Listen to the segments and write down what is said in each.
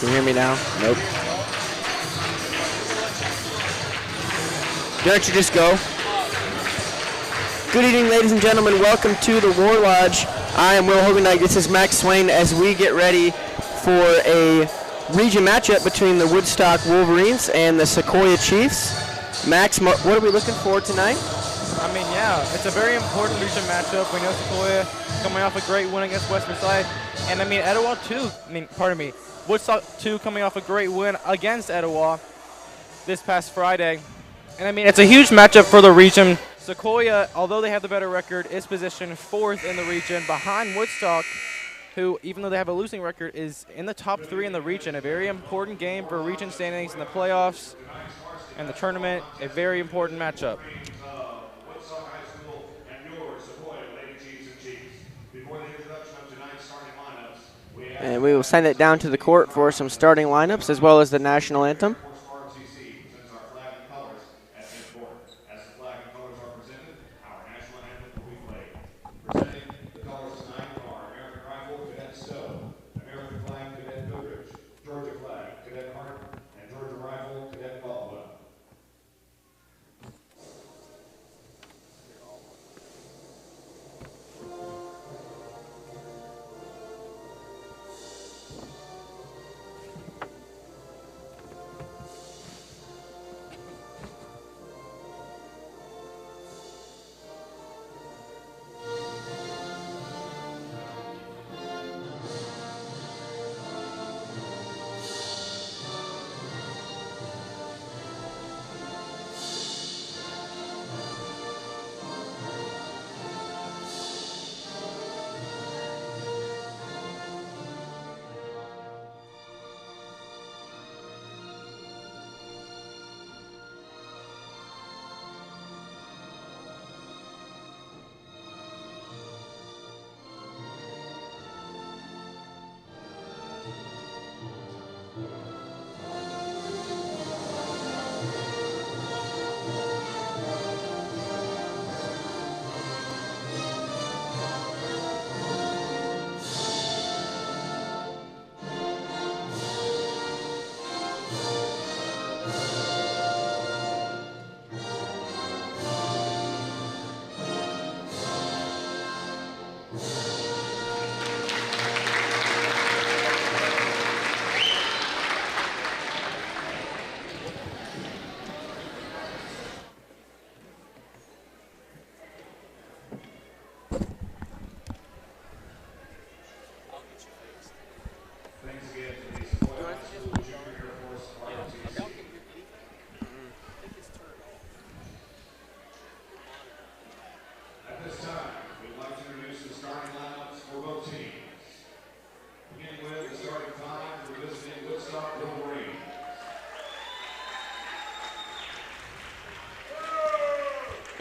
Can you hear me now? Nope. Don't you just go? Good evening, ladies and gentlemen. Welcome to the War Lodge. I am Will Hogendijk. This is Max Swain as we get ready for a region matchup between the Woodstock Wolverines and the Sequoia Chiefs. Max, what are we looking for tonight? I mean, yeah, it's a very important region matchup. We know Sequoia coming off a great win against West Versailles. And I mean, Etowah too. Woodstock too coming off a great win against Etowah this past Friday. And I mean, it's a huge matchup for the region. Sequoia, although they have the better record, is positioned 4th in the region behind Woodstock, who, even though they have a losing record, is in the top 3 in the region. A very important game for region standings in the playoffs and the tournament. A very important matchup. And we will send it down to the court for some starting lineups as well as the national anthem.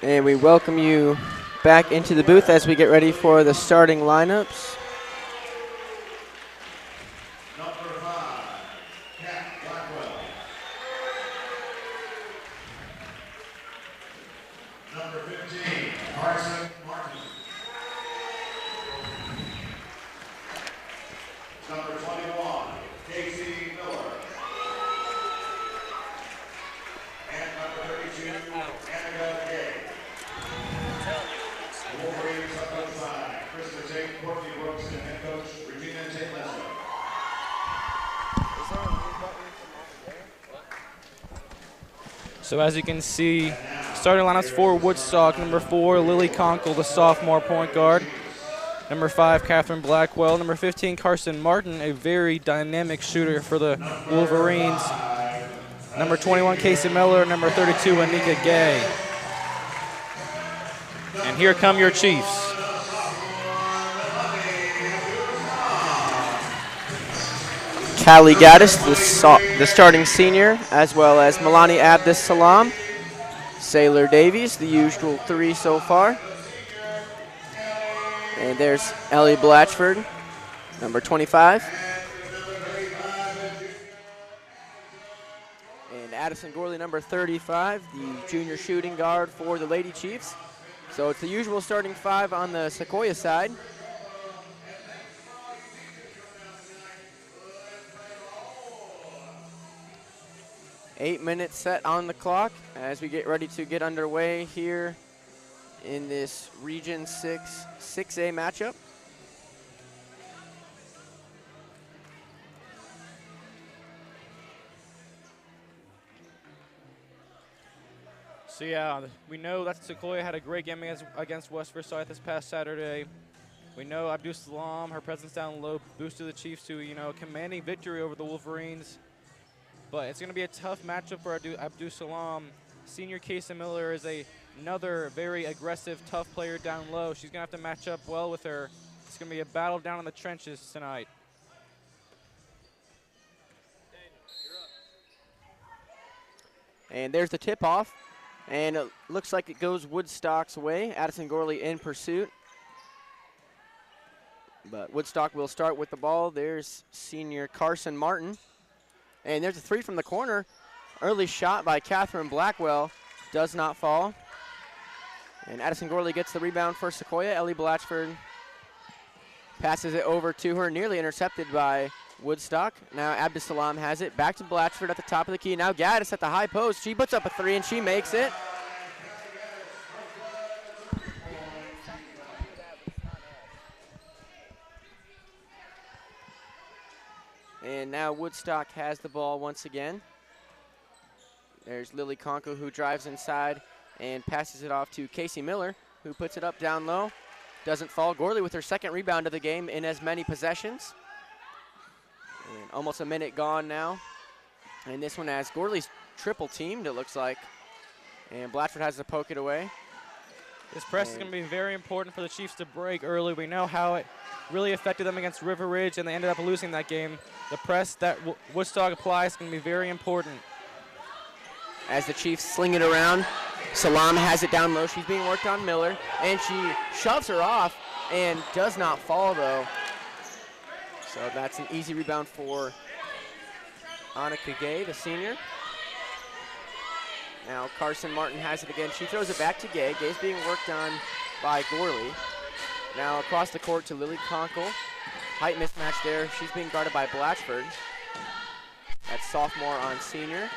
And we welcome you back into the booth as we get ready for the starting lineups. So as you can see, starting lineups for Woodstock: number 4, Lily Conkle, the sophomore point guard; number 5, Catherine Blackwell; number 15, Carson Martin, a very dynamic shooter for the Wolverines; number 21, Casey Miller; number 32, Anika Gay. And here come your Chiefs. Callie Gaddis, the starting senior, as well as Milani Abdus Salam, Sailor Davies, the usual 3 so far. And there's Ellie Blatchford, number 25. And Addison Gorley, number 35, the junior shooting guard for the Lady Chiefs. So it's the usual starting 5 on the Sequoia side. 8 minutes set on the clock as we get ready to get underway here in this Region 6 6A matchup. So yeah, we know that Sequoia had a great game against West Forsyth this past Saturday. We know Abdul Salam, her presence down low, boosted the Chiefs to, commanding victory over the Wolverines. But it's going to be a tough matchup for Abdul Salam. Senior Casey Miller is another very aggressive, tough player down low. She's going to have to match up well with her. It's going to be a battle down in the trenches tonight. And there's the tip-off. And it looks like it goes Woodstock's way. Addison Gorley in pursuit. But Woodstock will start with the ball. There's senior Carson Martin. And there's a three from the corner. Early shot by Catherine Blackwell. Does not fall. And Addison Gorley gets the rebound for Sequoia. Ellie Blatchford passes it over to her. Nearly intercepted by Woodstock. Now Abdusalam has it. Back to Blatchford at the top of the key. Now Gaddis at the high post. She puts up a three and she makes it. And now Woodstock has the ball once again. There's Lily Conco who drives inside and passes it off to Casey Miller, who puts it up down low. Doesn't fall. Gorley with her second rebound of the game in as many possessions. And almost a minute gone now. And this one has Gorley's triple teamed, it looks like. And Blatchford has to poke it away. This press is going to be very important for the Chiefs to break early. We know how it really affected them against River Ridge, and they ended up losing that game. The press that Woodstock applies is going to be very important. As the Chiefs sling it around, Salam has it down low. She's being worked on Miller, and she shoves her off and does not fall, though. So that's an easy rebound for Annika Gay, the senior. Now Carson Martin has it again. She throws it back to Gay. Gay's being worked on by Gorley. Now across the court to Lily Conkle. Height mismatch there. She's being guarded by Blatchford. That's sophomore on senior.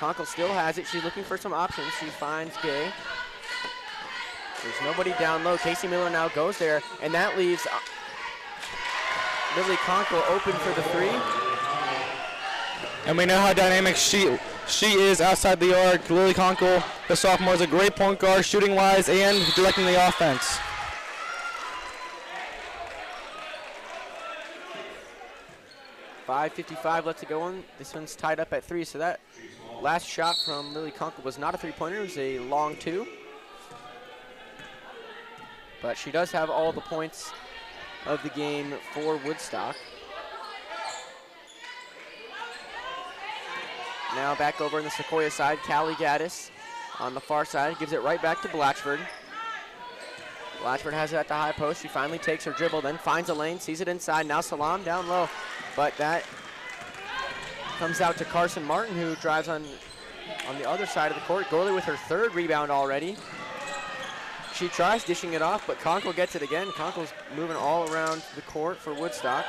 Conkle still has it. She's looking for some options. She finds Gay. There's nobody down low. Casey Miller now goes there, and that leaves Lily Conkle open for the three. And we know how dynamic she is outside the arc. Lily Conkle, the sophomore, is a great point guard shooting-wise and directing the offense. .5:55 left to go on. This one's tied up at 3, so that last shot from Lily Conkle was not a three-pointer. It was a long 2. But she does have all the points of the game for Woodstock. Now back over on the Sequoia side, Callie Gaddis on the far side, gives it right back to Blatchford. Blatchford has it at the high post. She finally takes her dribble, then finds a lane, sees it inside. Now Salam down low, but that comes out to Carson Martin, who drives on the other side of the court. Gorley with her third rebound already. She tries dishing it off, but Conkle gets it again. Conkle's moving all around the court for Woodstock.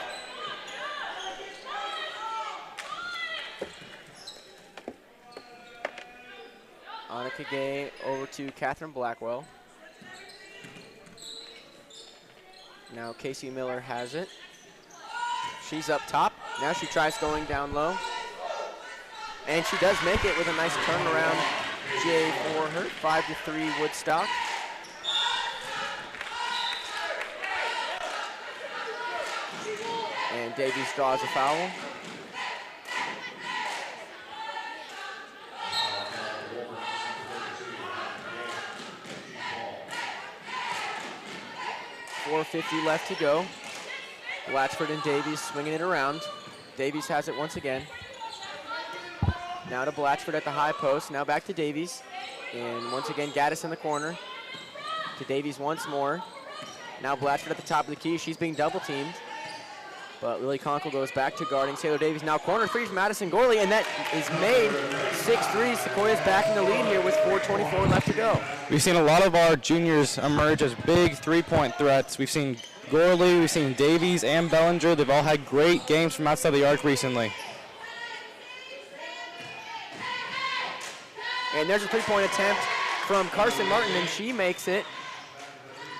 Annika Gay over to Catherine Blackwell. Now Casey Miller has it. She's up top. Now she tries going down low. And she does make it with a nice turnaround J for her. 5-3 Woodstock. And Davies draws a foul. .450 left to go. Blatchford and Davies swinging it around. Davies has it once again. Now to Blatchford at the high post. Now back to Davies. And once again, Gaddis in the corner. To Davies once more. Now Blatchford at the top of the key. She's being double teamed. But Lily Conkle goes back to guarding Taylor Davies. Now corner three from Addison Gorley, and that is made. 6-3. Sequoia's back in the lead here with 4:24 left to go. We've seen a lot of our juniors emerge as big three-point threats. We've seen Gorley, we've seen Davies and Bellinger. They've all had great games from outside the arc recently. And there's a three-point attempt from Carson Martin, and she makes it.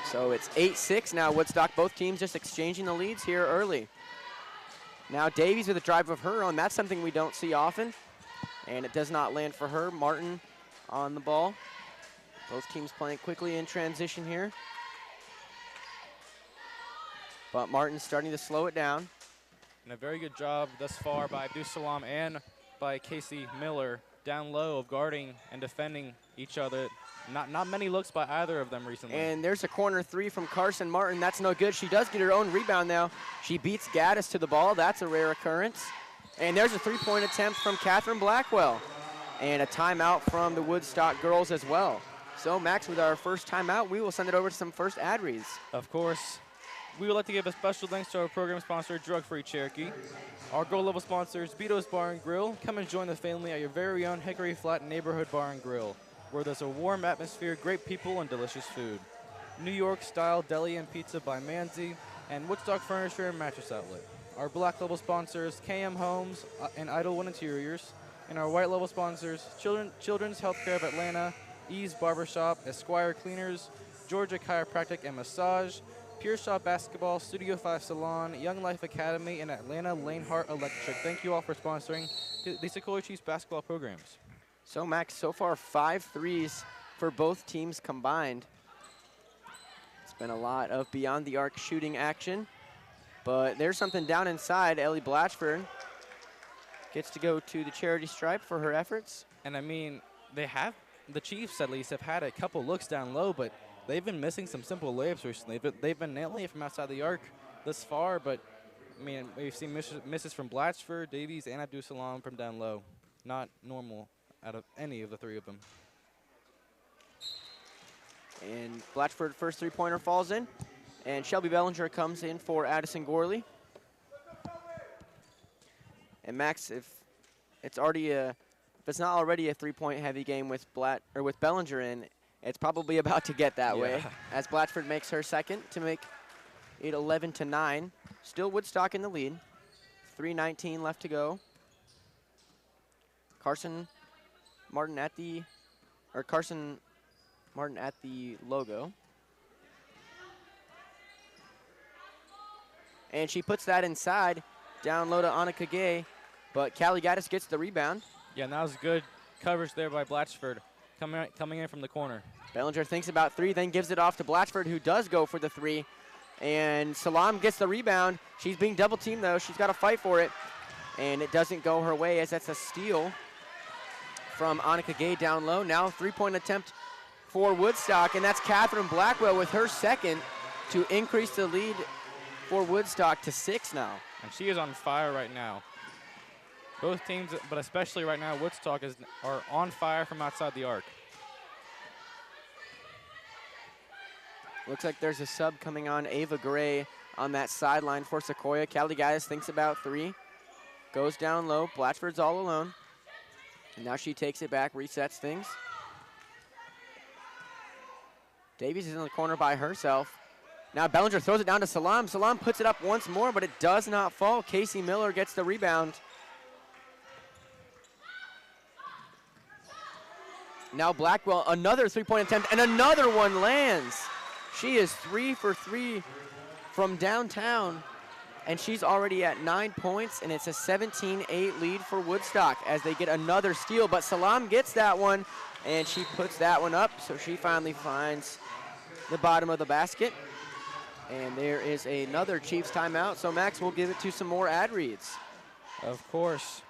So it's 8-6 now, Woodstock. Both teams just exchanging the leads here early. Now Davies with a drive of her own. That's something we don't see often. And it does not land for her. Martin on the ball. Both teams playing quickly in transition here. But Martin's starting to slow it down. And a very good job thus far by Abdus-Salam and by Casey Miller down low of guarding and defending each other. Not many looks by either of them recently. And there's a corner three from Carson Martin. That's no good. She does get her own rebound now. She beats Gaddis to the ball. That's a rare occurrence. And there's a three-point attempt from Catherine Blackwell. And a timeout from the Woodstock girls as well. So, Max, with our first timeout, we will send it over to some first ad reads. Of course. We would like to give a special thanks to our program sponsor, Drug Free Cherokee. Our gold level sponsors, Beato's Bar and Grill. Come and join the family at your very own Hickory Flat Neighborhood Bar and Grill, where there's a warm atmosphere, great people, and delicious food. New York Style Deli and Pizza by Manzi, and Woodstock Furniture and Mattress Outlet. Our black level sponsors, KM Homes and Idlewood Interiors. And our white level sponsors, Children's Healthcare of Atlanta, Ease Barbershop, Esquire Cleaners, Georgia Chiropractic and Massage, Pure Shot Basketball, Studio 5 Salon, Young Life Academy, and Atlanta Lanehart Electric. Thank you all for sponsoring the Sequoia Chiefs basketball programs. So, Max, so far 5 threes for both teams combined. It's been a lot of beyond the arc shooting action. But there's something down inside. Ellie Blatchford gets to go to the charity stripe for her efforts. And I mean, the Chiefs at least have had a couple looks down low, but they've been missing some simple layups recently. They've been nailing it from outside the arc this far, but I mean, we've seen misses from Blatchford, Davies, and Abdus-Salam from down low. Not normal out of any of the three of them. And Blatchford first three-pointer falls in. And Shelby Bellinger comes in for Addison Gorley. And Max, if it's not already a three-point heavy game with Bellinger in, it's probably about to get that way, as Blatchford makes her second to make it 11-9. Still Woodstock in the lead. 3:19 left to go. Carson Martin at the logo. And she puts that inside, down low to Annika Gay, but Callie Gaddis gets the rebound. Yeah, and that was good coverage there by Blatchford, coming in from the corner. Bellinger thinks about three, then gives it off to Blatchford, who does go for the three. And Salam gets the rebound. She's being double teamed, though. She's got to fight for it. And it doesn't go her way, as that's a steal from Annika Gay down low. Now a three-point attempt for Woodstock, and that's Catherine Blackwell with her second to increase the lead for Woodstock to 6 now. And she is on fire right now. Both teams, but especially right now, Woodstock are on fire from outside the arc. Looks like there's a sub coming on, Ava Gray on that sideline for Sequoia. Callie Gaddis thinks about three, goes down low. Blatchford's all alone. And now she takes it back, resets things. Davies is in the corner by herself. Now Bellinger throws it down to Salam. Salam puts it up once more, but it does not fall. Casey Miller gets the rebound. Now Blackwell, another three-point attempt, and another one lands. She is 3 for 3 from downtown, and she's already at 9 points, and it's a 17-8 lead for Woodstock as they get another steal. But Salam gets that one, and she puts that one up, so she finally finds the bottom of the basket. And there is another Chiefs timeout, so Max will give it to some more ad reads. Of course.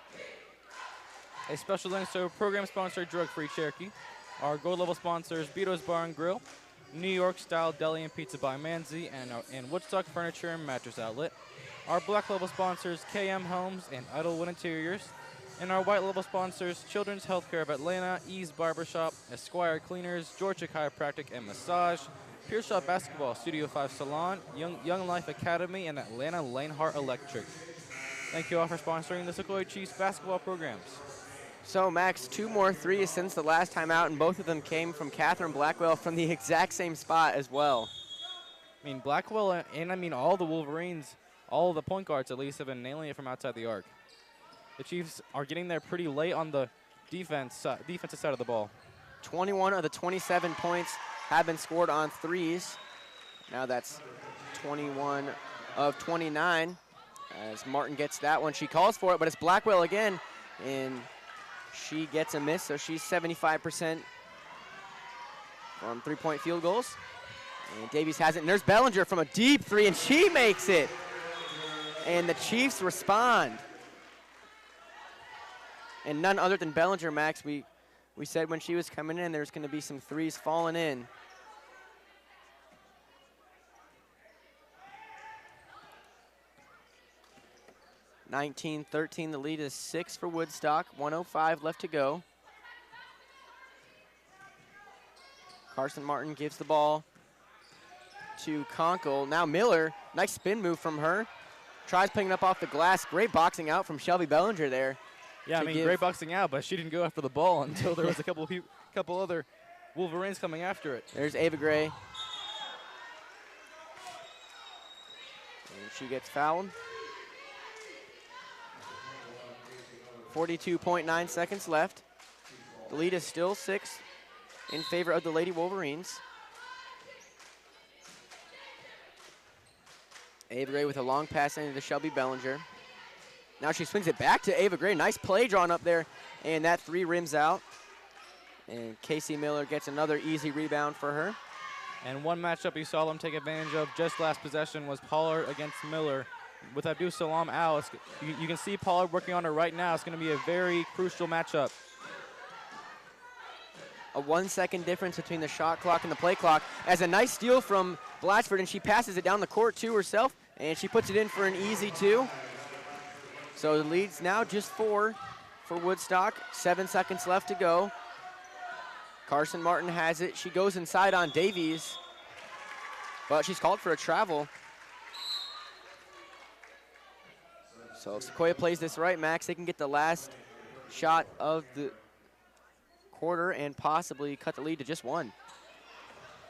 A special thanks to our program sponsor, Drug Free Cherokee. Our gold level sponsors, Beato's Bar and Grill, New York Style Deli and Pizza by Manzi, and Woodstock Furniture and Mattress Outlet. Our black level sponsors, KM Homes and Idlewood Interiors. And our white level sponsors, Children's Healthcare of Atlanta, Ease Barbershop, Esquire Cleaners, Georgia Chiropractic and Massage, Pure Shot Basketball, Studio 5 Salon, Young Life Academy, and Atlanta Lanehart Electric. Thank you all for sponsoring the Sequoia Chiefs basketball programs. So, Max, 2 more threes since the last time out, and both of them came from Catherine Blackwell from the exact same spot as well. I mean, Blackwell and I mean all the Wolverines, all of the point guards at least, have been nailing it from outside the arc. The Chiefs are getting there pretty late on the defensive side of the ball. 21 of the 27 points have been scored on threes. Now that's 21 of 29. As Martin gets that one, she calls for it, but it's Blackwell again, and she gets a miss, so she's 75% from three-point field goals. And Davies has it, and there's Bellinger from a deep three, and she makes it. And the Chiefs respond. And none other than Bellinger, Max. We said when she was coming in, there's going to be some threes falling in. (19-13), the lead is 6 for Woodstock, 1:05 left to go. Carson Martin gives the ball to Conkle. Now Miller, nice spin move from her. Tries picking up off the glass. Great boxing out from Shelby Bellinger there. Yeah, I mean, great boxing out, but she didn't go after the ball until there was a couple other Wolverines coming after it. There's Ava Gray. And she gets fouled. 42.9 seconds left. The lead is still 6 in favor of the Lady Wolverines. Ava Gray with a long pass into Shelby Bellinger. Now she swings it back to Ava Gray. Nice play drawn up there, and that three rims out. And Casey Miller gets another easy rebound for her. And one matchup you saw them take advantage of just last possession was Pollard against Miller. With Abdul Salam out, you can see Pollard working on her right now. It's going to be a very crucial matchup. A 1 second difference between the shot clock and the play clock. As a nice steal from Blatchford, and she passes it down the court to herself, and she puts it in for an easy 2. So the lead's now just 4 for Woodstock. 7 seconds left to go. Carson Martin has it. She goes inside on Davies, but she's called for a travel. So if Sequoia plays this right, Max, they can get the last shot of the quarter and possibly cut the lead to just 1.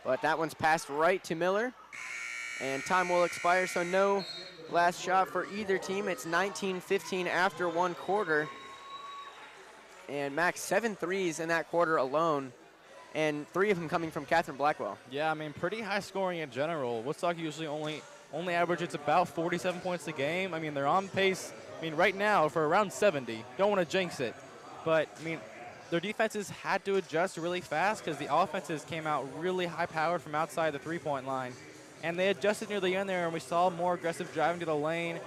But that one's passed right to Miller, and time will expire, so no last shot for either team. It's 19-15 after 1 quarter. And Max, 7 threes in that quarter alone, and 3 of them coming from Catherine Blackwell. Yeah, I mean, pretty high scoring in general. Woodstock usually only averages about 47 points a game. I mean, they're on pace, I mean, right now for around 70. Don't want to jinx it. But, I mean, their defenses had to adjust really fast because the offenses came out really high-powered from outside the three-point line. And they adjusted near the end there, and we saw more aggressive driving to the lane.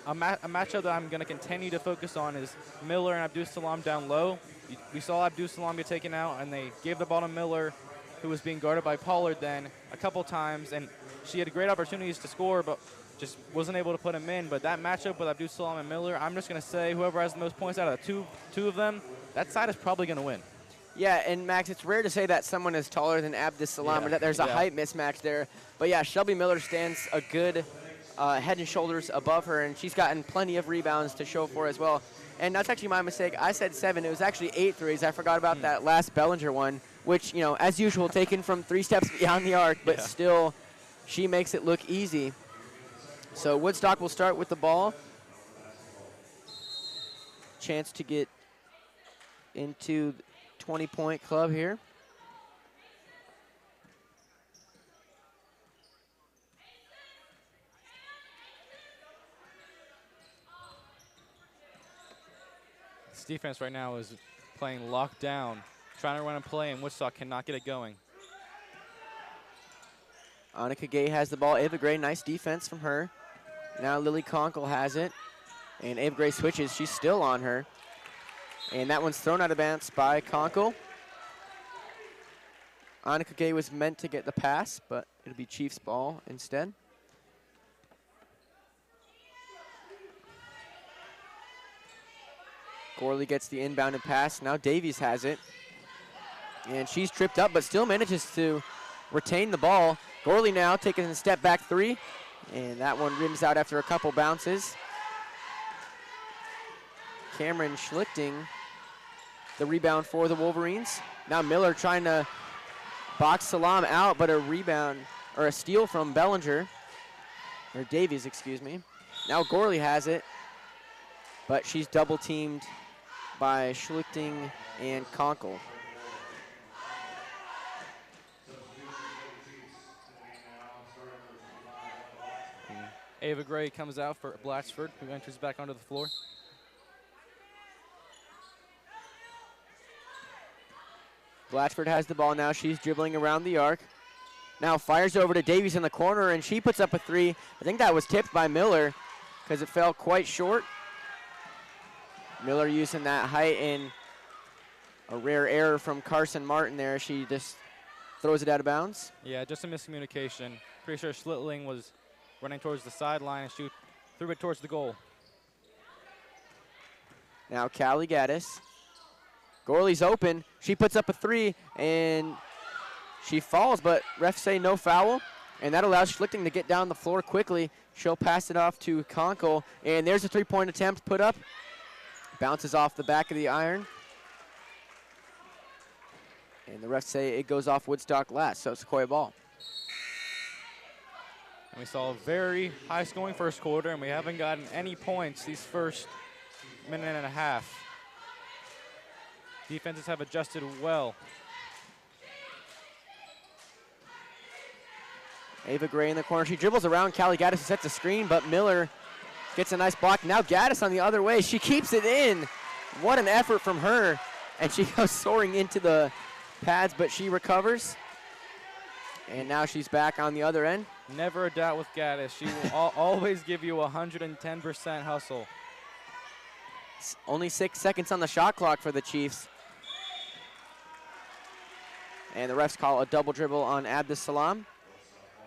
A matchup that I'm going to continue to focus on is Miller and Abdul Salam down low. We saw Abdul Salam get taken out, and they gave the ball to Miller, who was being guarded by Pollard then a couple times. And she had great opportunities to score, but just wasn't able to put him in. But that matchup with Abdul Salam and Miller, I'm just going to say whoever has the most points out of the two of them, that side is probably going to win. Yeah, and Max, it's rare to say that someone is taller than Abdus Salam or that there's a height mismatch there. But yeah, Shelby Miller stands a good head and shoulders above her, and she's gotten plenty of rebounds to show for as well. And that's actually my mistake. I said 7. It was actually 8 threes. I forgot about that last Bellinger one, which, you know, as usual, taken from 3 steps beyond the arc, but still, she makes it look easy. So Woodstock will start with the ball. Chance to get into the 20-point club here. This defense right now is playing lockdown, trying to run and play, and Woodstock cannot get it going. Annika Gay has the ball. Ava Gray, nice defense from her. Now Lily Conkle has it, and Ava Gray switches. She's still on her. And that one's thrown out of bounds by Conkle. Annika Gay was meant to get the pass, but it'll be Chiefs ball instead. Gorley gets the inbounded pass. Now Davies has it. And she's tripped up, but still manages to retain the ball. Gorley now taking a step back 3. And that one rims out after a couple bounces. Cameron Schlichting, the rebound for the Wolverines. Now Miller trying to box Salam out, but a rebound, or a steal from Bellinger, or Davies, excuse me. Now Gorley has it, but she's double teamed by Schlichting and Conkle. Ava Gray comes out for Blatchford, who enters back onto the floor. Blatchford has the ball now. She's dribbling around the arc. Now fires over to Davies in the corner, and she puts up a three. I think that was tipped by Miller because it fell quite short. Miller using that height, and a rare error from Carson Martin there. She just throws it out of bounds. Yeah, just a miscommunication. Pretty sure Schlittling was running towards the sideline and she threw it towards the goal. Now Callie Gaddis. Gorley's open. She puts up a three, and she falls, but refs say no foul, and that allows Schlichting to get down the floor quickly. She'll pass it off to Conkle, and there's a three-point attempt put up. Bounces off the back of the iron. And the refs say it goes off Woodstock last, so Sequoia ball. And we saw a very high-scoring first quarter, and we haven't gotten any points these first minute and a half. Defenses have adjusted well. Ava Gray in the corner. She dribbles around Callie Gaddis, who sets a screen, but Miller gets a nice block. Now Gaddis on the other way. She keeps it in. What an effort from her. And she goes soaring into the pads, but she recovers. And now she's back on the other end. Never a doubt with Gaddis. She will always give you 110% hustle. Only 6 seconds on the shot clock for the Chiefs. And the refs call a double dribble on Abdus Salam.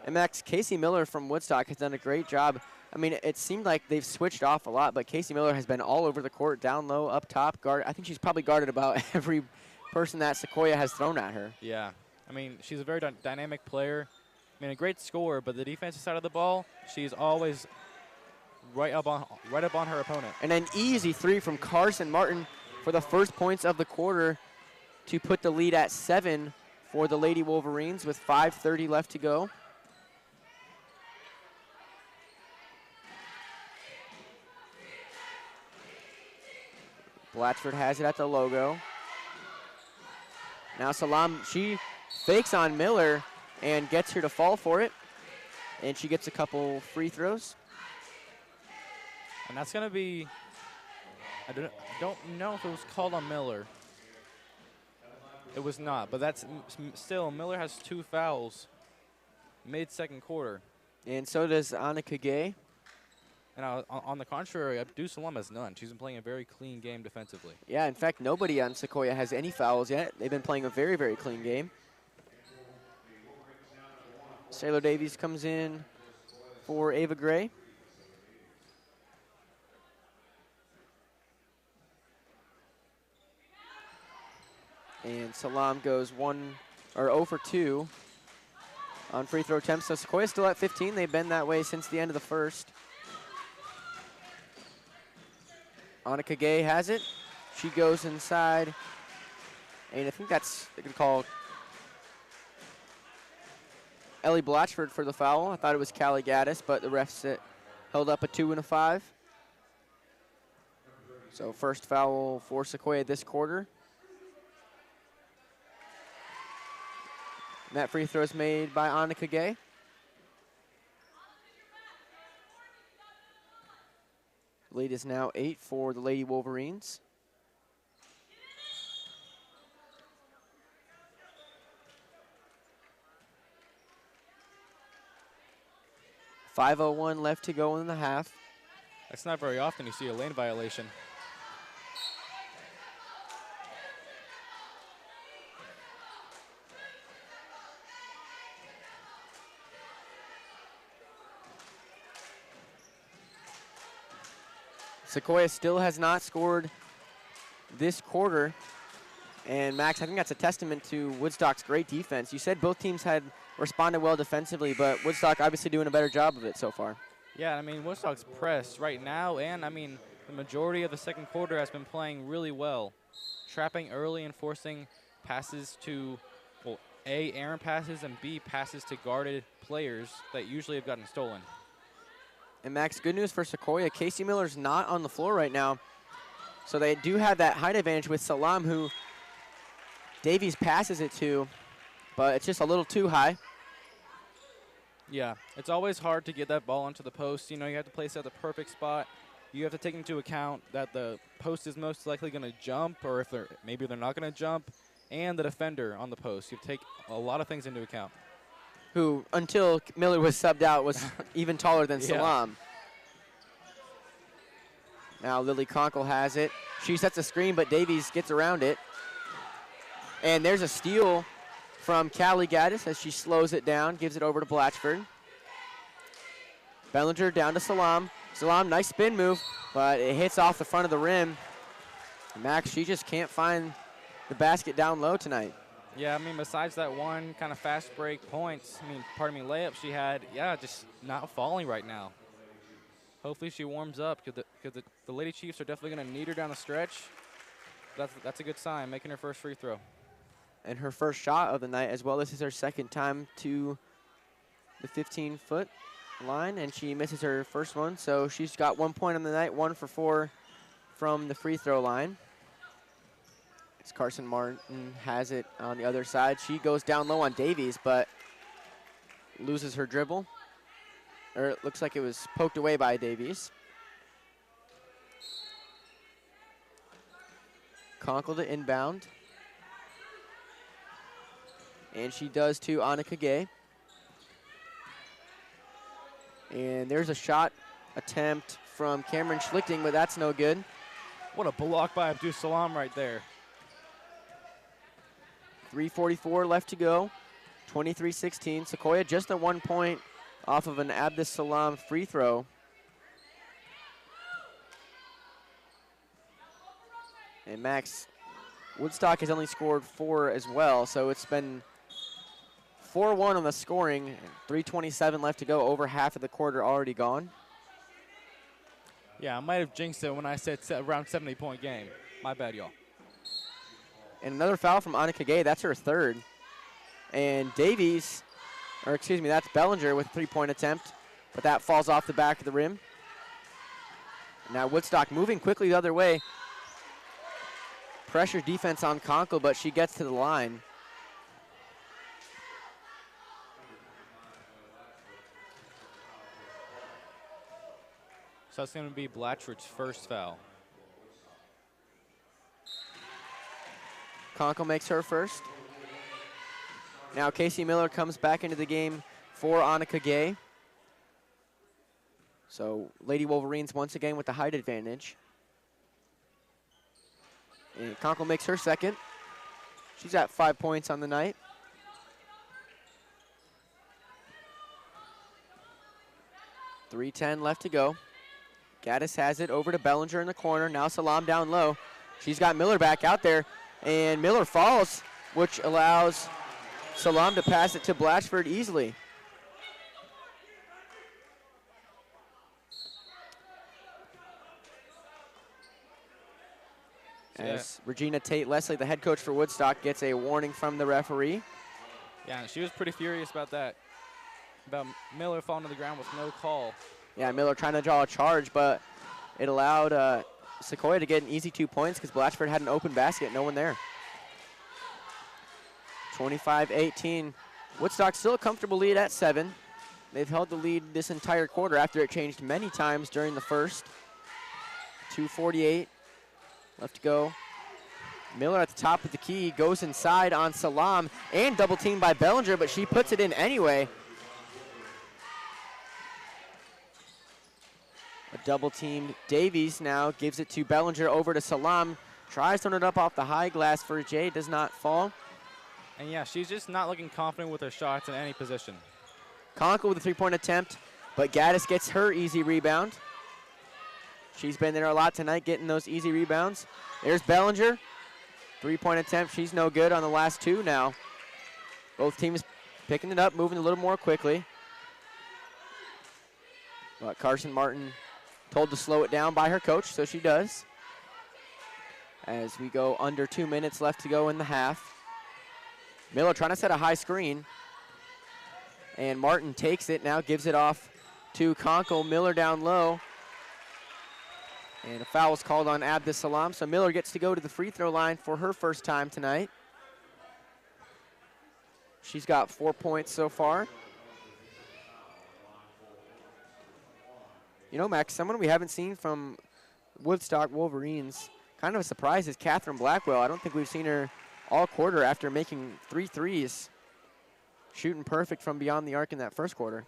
And Max, Casey Miller from Woodstock has done a great job. I mean, it seemed like they've switched off a lot, but Casey Miller has been all over the court, down low, up top, guard. I think she's probably guarded about every person that Sequoia has thrown at her. Yeah. I mean, she's a very dynamic player. I mean, a great scorer, but the defensive side of the ball, she's always right up on her opponent. And an easy three from Carson Martin for the first points of the quarter to put the lead at 7 for the Lady Wolverines with 5:30 left to go. Blatchford has it at the logo. Now Salam, she fakes on Miller and gets her to fall for it. And she gets a couple free throws. And that's going to be, I don't know if it was called on Miller. It was not, but that's still, Miller has 2 fouls mid-second quarter. And so does Annika Gay. And on the contrary, Abdus Salam has none. She's been playing a very clean game defensively. Yeah, in fact, nobody on Sequoia has any fouls yet. They've been playing a very, very clean game. Sailor Davies comes in for Ava Gray. And Salam goes 0 for 2 on free throw attempts. So Sequoia's still at 15. They've been that way since the end of the first. Annika Gay has it. She goes inside. And I think that's, they could call Ellie Blatchford for the foul. I thought it was Callie Gaddis, but the refs held up a 2 and a 5. So first foul for Sequoia this quarter. And that free throw is made by Annika Gay. Lead is now 8 for the Lady Wolverines. .501 left to go in the half. That's not very often you see a lane violation. Sequoia still has not scored this quarter. And Max, I think that's a testament to Woodstock's great defense. You said both teams had responded well defensively, but Woodstock obviously doing a better job of it so far. Yeah, I mean, Woodstock's press right now, and I mean, the majority of the second quarter has been playing really well. Trapping early and forcing passes to, well, A, errant passes, and B, passes to guarded players that usually have gotten stolen. And Max, good news for Sequoia. Casey Miller's not on the floor right now. So they do have that height advantage with Salam, who Davies passes it to, but it's just a little too high. Yeah, it's always hard to get that ball onto the post. You know, you have to place it at the perfect spot. You have to take into account that the post is most likely going to jump, or if maybe they're not going to jump, and the defender on the post. You have to take a lot of things into account. Who, until Miller was subbed out, was even taller than Salam. Now Lily Conkle has it. She sets a screen, but Davies gets around it. And there's a steal from Callie Gaddis as she slows it down, gives it over to Blatchford. Bellinger down to Salam. Salam, nice spin move, but it hits off the front of the rim. Max, she just can't find the basket down low tonight. Yeah, I mean, besides that one kind of fast break points, layup she had, just not falling right now. Hopefully she warms up because the Lady Chiefs are definitely going to need her down the stretch. That's a good sign, making her first free throw. And her first shot of the night as well. This is her second time to the 15-foot line, and she misses her first one. So she's got 1 point on the night, 1 for 4 from the free throw line. As Carson Martin has it on the other side. She goes down low on Davies, but loses her dribble. Or it looks like it was poked away by Davies. Conkle to inbound. And she does to Annika Gay. And there's a shot attempt from Cameron Schlichting, but that's no good. What a block by Abdus Salam right there. 3:44 left to go. 23-16. Sequoia just a 1 point off of an Abdus Salam free throw. And Max, Woodstock has only scored 4 as well, so it's been 4-1 on the scoring. 3:27 left to go. Over half of the quarter already gone. Yeah, I might have jinxed it when I said around 70-point game. My bad, y'all. And another foul from Annika Gay. That's her third. And Davies, or excuse me, that's Bellinger with a 3-point attempt, but that falls off the back of the rim. Now Woodstock moving quickly the other way. Pressure defense on Conkle, but she gets to the line. So that's going to be Blatchford's first foul. Conkle makes her first. Now Casey Miller comes back into the game for Annika Gay. So Lady Wolverines once again with the height advantage. And Conkle makes her second. She's at 5 points on the night. .310 left to go. Gaddis has it over to Bellinger in the corner. Now Salam down low. She's got Miller back out there. And Miller falls, which allows Salam to pass it to Blatchford easily. As Regina Tate-Leslie, the head coach for Woodstock, gets a warning from the referee. Yeah, and she was pretty furious about that. About Miller falling to the ground with no call. Yeah, Miller trying to draw a charge, but it allowed Sequoia to get an easy 2 points because Blatchford had an open basket, no one there. 25-18. Woodstock still a comfortable lead at 7. They've held the lead this entire quarter after it changed many times during the first. 2:48 left to go. Miller at the top of the key, goes inside on Salam and double teamed by Bellinger, but she puts it in anyway. A double teamed Davies now gives it to Bellinger over to Salam. Tries to run it up off the high glass for Jay, does not fall. And yeah, she's just not looking confident with her shots in any position. Conkle with a 3-point attempt, but Gaddis gets her easy rebound. She's been there a lot tonight getting those easy rebounds. There's Bellinger. 3-point attempt, she's no good on the last 2 now. Both teams picking it up, moving a little more quickly. But Carson Martin told to slow it down by her coach, so she does. As we go under 2 minutes left to go in the half. Miller trying to set a high screen. And Martin takes it, now gives it off to Conkle. Miller down low. And a foul is called on Abdus-Salam, so Miller gets to go to the free throw line for her first time tonight. She's got 4 points so far. You know, Max, someone we haven't seen from Woodstock Wolverines, kind of a surprise, is Catherine Blackwell. I don't think we've seen her all quarter after making 3 threes, shooting perfect from beyond the arc in that first quarter.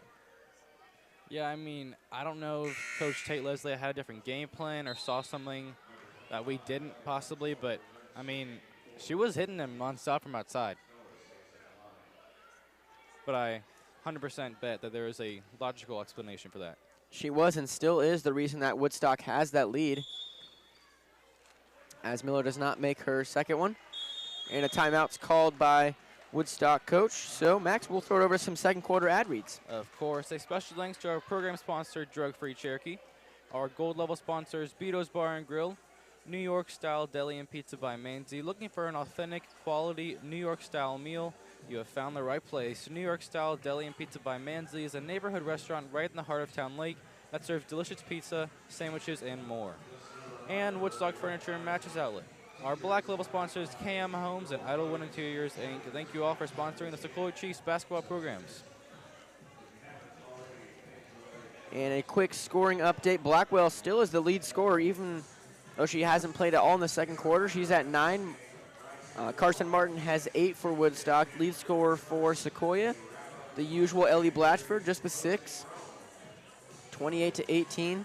Yeah, I mean, I don't know if Coach Tate Leslie had a different game plan or saw something that we didn't possibly, but, I mean, she was hitting them nonstop from outside. But I 100% bet that there is a logical explanation for that. She was and still is the reason that Woodstock has that lead, as Miller does not make her second one. And a timeout's called by Woodstock coach. So, Max, we'll throw it over some second quarter ad reads. Of course. A special thanks to our program sponsor, Drug Free Cherokee. Our gold level sponsors, Beato's Bar and Grill, New York Style Deli and Pizza by Manzi. Looking for an authentic, quality New York style meal? You have found the right place. New York Style Deli and Pizza by Manzi is a neighborhood restaurant right in the heart of Town Lake that serves delicious pizza, sandwiches, and more. And Woodstock Furniture and Mattress Outlet. Our black label sponsors, KM Homes and Idlewood Interiors, Inc. Thank you all for sponsoring the Sequoia Chiefs basketball programs. And a quick scoring update. Blackwell still is the lead scorer, even though she hasn't played at all in the second quarter. She's at 9. Carson Martin has 8 for Woodstock. Lead scorer for Sequoia, the usual Ellie Blatchford, just with 6. 28-18.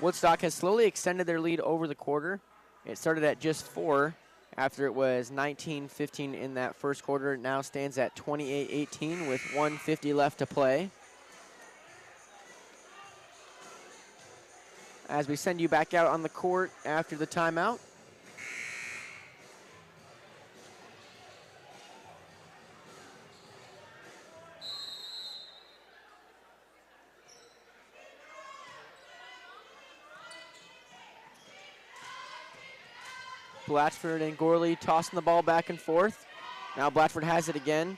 Woodstock has slowly extended their lead over the quarter. It started at just 4 after it was 19-15 in that first quarter. It now stands at 28-18 with 1:50 left to play. As we send you back out on the court after the timeout. Blatchford and Gorley tossing the ball back and forth. Now Blatchford has it again.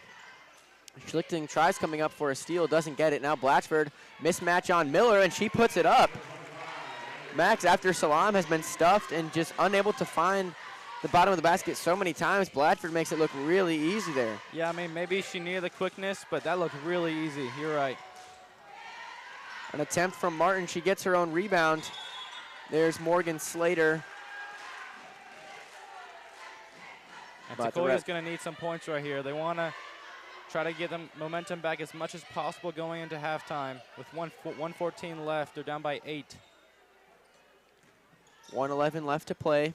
Schlichting tries coming up for a steal, doesn't get it. Now Blatchford, mismatch on Miller, and she puts it up. Max, after Salam has been stuffed and just unable to find the bottom of the basket so many times, Blatchford makes it look really easy there. Yeah, I mean, maybe she needed the quickness, but that looked really easy. You're right. An attempt from Martin. She gets her own rebound. There's Morgan Slater. And Sequoia's going to need some points right here. They want to try to get them momentum back as much as possible going into halftime. With 1:14 left, they're down by 8. 1:11 left to play.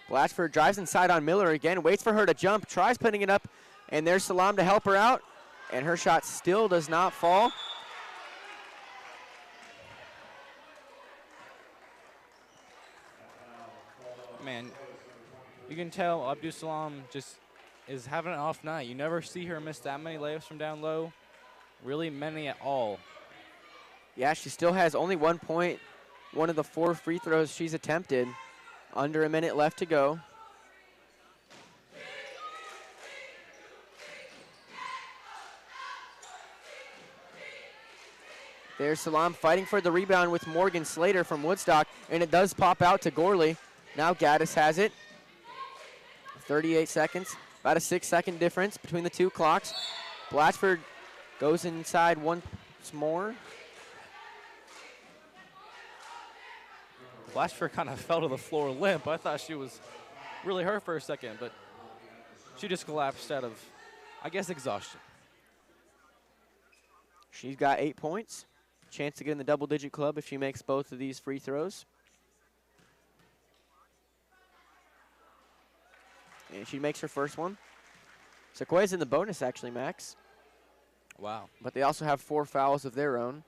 Blatchford drives inside on Miller again, waits for her to jump, tries putting it up, and there's Salam to help her out, and her shot still does not fall. Man, you can tell Abdus-Salam just is having an off night. You never see her miss that many layups from down low, really many at all. Yeah, she still has only 1 point, one of the 4 free throws she's attempted. Under a minute left to go. There's Salam fighting for the rebound with Morgan Slater from Woodstock, and it does pop out to Gorley. Now Gaddis has it. 38 seconds, about a 6-second difference between the two clocks. Blatchford goes inside once more. Blatchford kind of fell to the floor limp. I thought she was really hurt for a second, but she just collapsed out of, I guess, exhaustion. She's got 8 points. Chance to get in the double-digit club if she makes both of these free throws. And she makes her first one. Sequoia's in the bonus, actually, Max. Wow. But they also have 4 fouls of their own.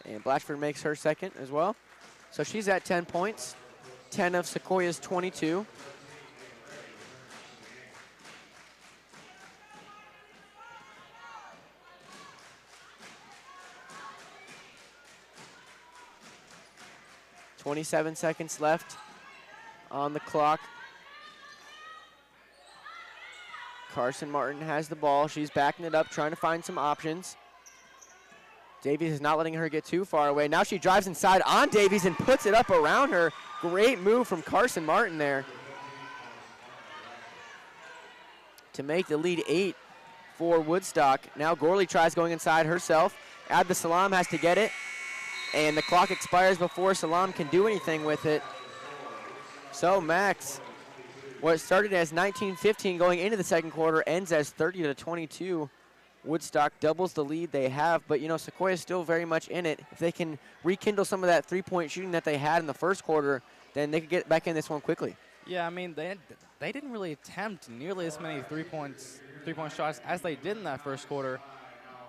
And Blatchford makes her second as well. So she's at 10 points, 10 of Sequoia's 22. .27 seconds left on the clock. Carson Martin has the ball. She's backing it up, trying to find some options. Davies is not letting her get too far away. Now she drives inside on Davies and puts it up around her. Great move from Carson Martin there to make the lead 8 for Woodstock. Now Gorley tries going inside herself. Abdusalam has to get it, and the clock expires before Salam can do anything with it. So Max, what started as 19-15 going into the second quarter ends as 30-22. Woodstock doubles the lead they have, but Sequoia is still very much in it. If they can rekindle some of that three-point shooting that they had in the first quarter, then they could get back in this one quickly. Yeah, I mean, they didn't really attempt nearly as many three-point shots as they did in that first quarter,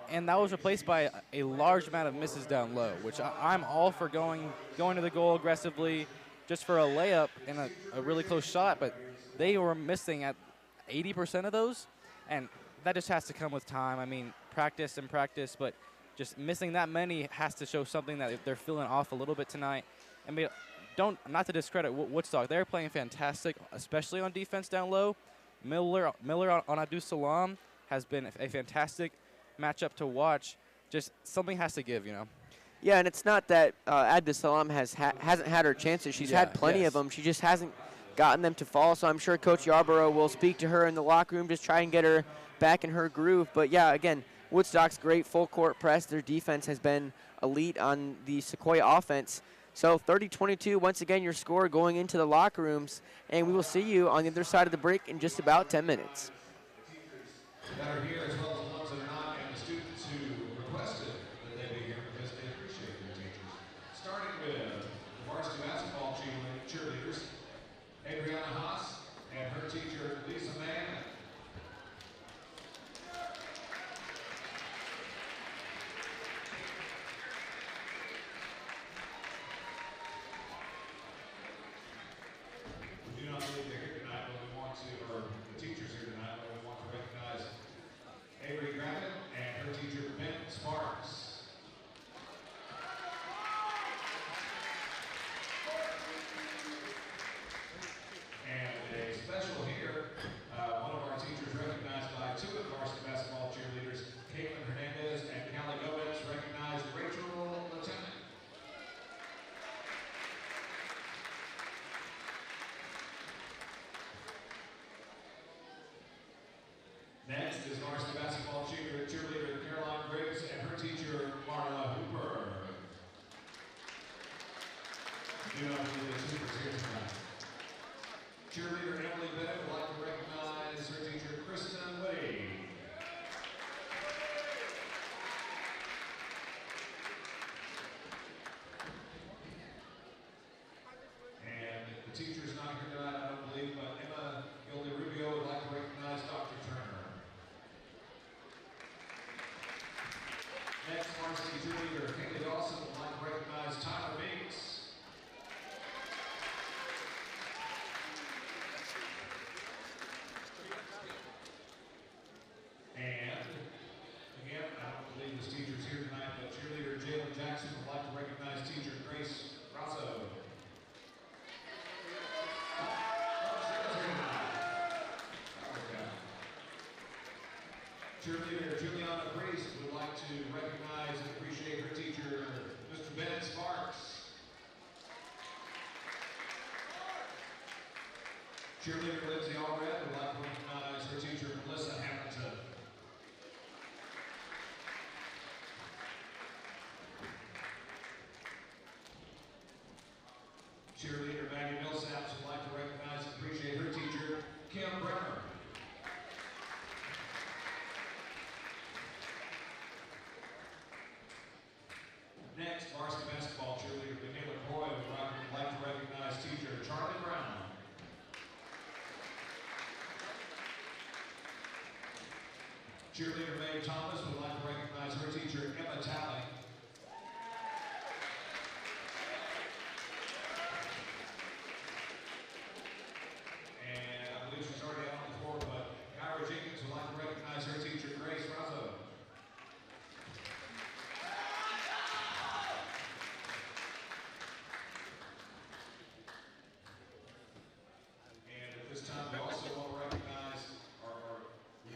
and that was replaced by a large amount of misses down low, which I'm all for going to the goal aggressively just for a layup and a really close shot, but they were missing at 80% of those, and that just has to come with time. I mean, practice and practice, but just missing that many has to show something that they're feeling off a little bit tonight. I mean, not to discredit Woodstock, they're playing fantastic, especially on defense down low. Miller on Abdus-Salam has been a fantastic matchup to watch. Just something has to give, Yeah, and it's not that Abdus-Salam hasn't had her chances. She's had plenty of them. She just hasn't gotten them to fall. So I'm sure Coach Yarborough will speak to her in the locker room, just try and get her back in her groove. But yeah, again, Woodstock's great full court press. Their defense has been elite on the Sequoia offense. So 30-22, once again, your score going into the locker rooms. And we will see you on the other side of the break in just about 10 minutes. That are here, as well as the ones that are not, and the students who requested that they be here because they appreciate their teachers. Starting with the varsity basketball cheerleaders, Adriana Haas and her teacher, Lisa Mann. We do not believe they're here tonight, but we want to, or the teachers here tonight, but we want to recognize Avery Graffin and her teacher, Ben Sparks. And a special here, one of our teachers recognized by two of the varsity basketball cheerleaders, Caitlin Hernandez and Callie Gomez, recognized Rachel Lieutenant. Next is varsity basketball cheerleader Caroline Griggs and her teacher Marla Hooper. Do not believe the Hoopers here tonight. Cheerleader Emily Bennett would like to recognize her teacher Kristen Wade. And the teacher's not here tonight, I don't believe, but Emma Gildy Rubio would like to recognize Dr. Turner. Next, varsity cheerleader Haley Dawson would like to recognize Tyler Meeks. And again, I don't believe this teacher's here tonight, but cheerleader Jalen Jackson would like to recognize teacher Grace Razzo. Cheerleader Juliana Priest would like to recognize and appreciate her teacher, Mr. Ben Sparks. Cheerleader Lindsay Allred would like to recognize her teacher, Melissa Hamilton. Cheerleader Maggie Millsaps would like to recognize and appreciate her teacher, Kim Bremer. Next, varsity basketball cheerleader Vanilla Coy would like to recognize teacher Charlie Brown. Cheerleader Mae Thomas would like to recognize her teacher Emma Talley. And I believe she's already out on the floor, but Kyra Jenkins would like to recognize her teacher Grace Razzo. And at this time, we also want to recognize, or we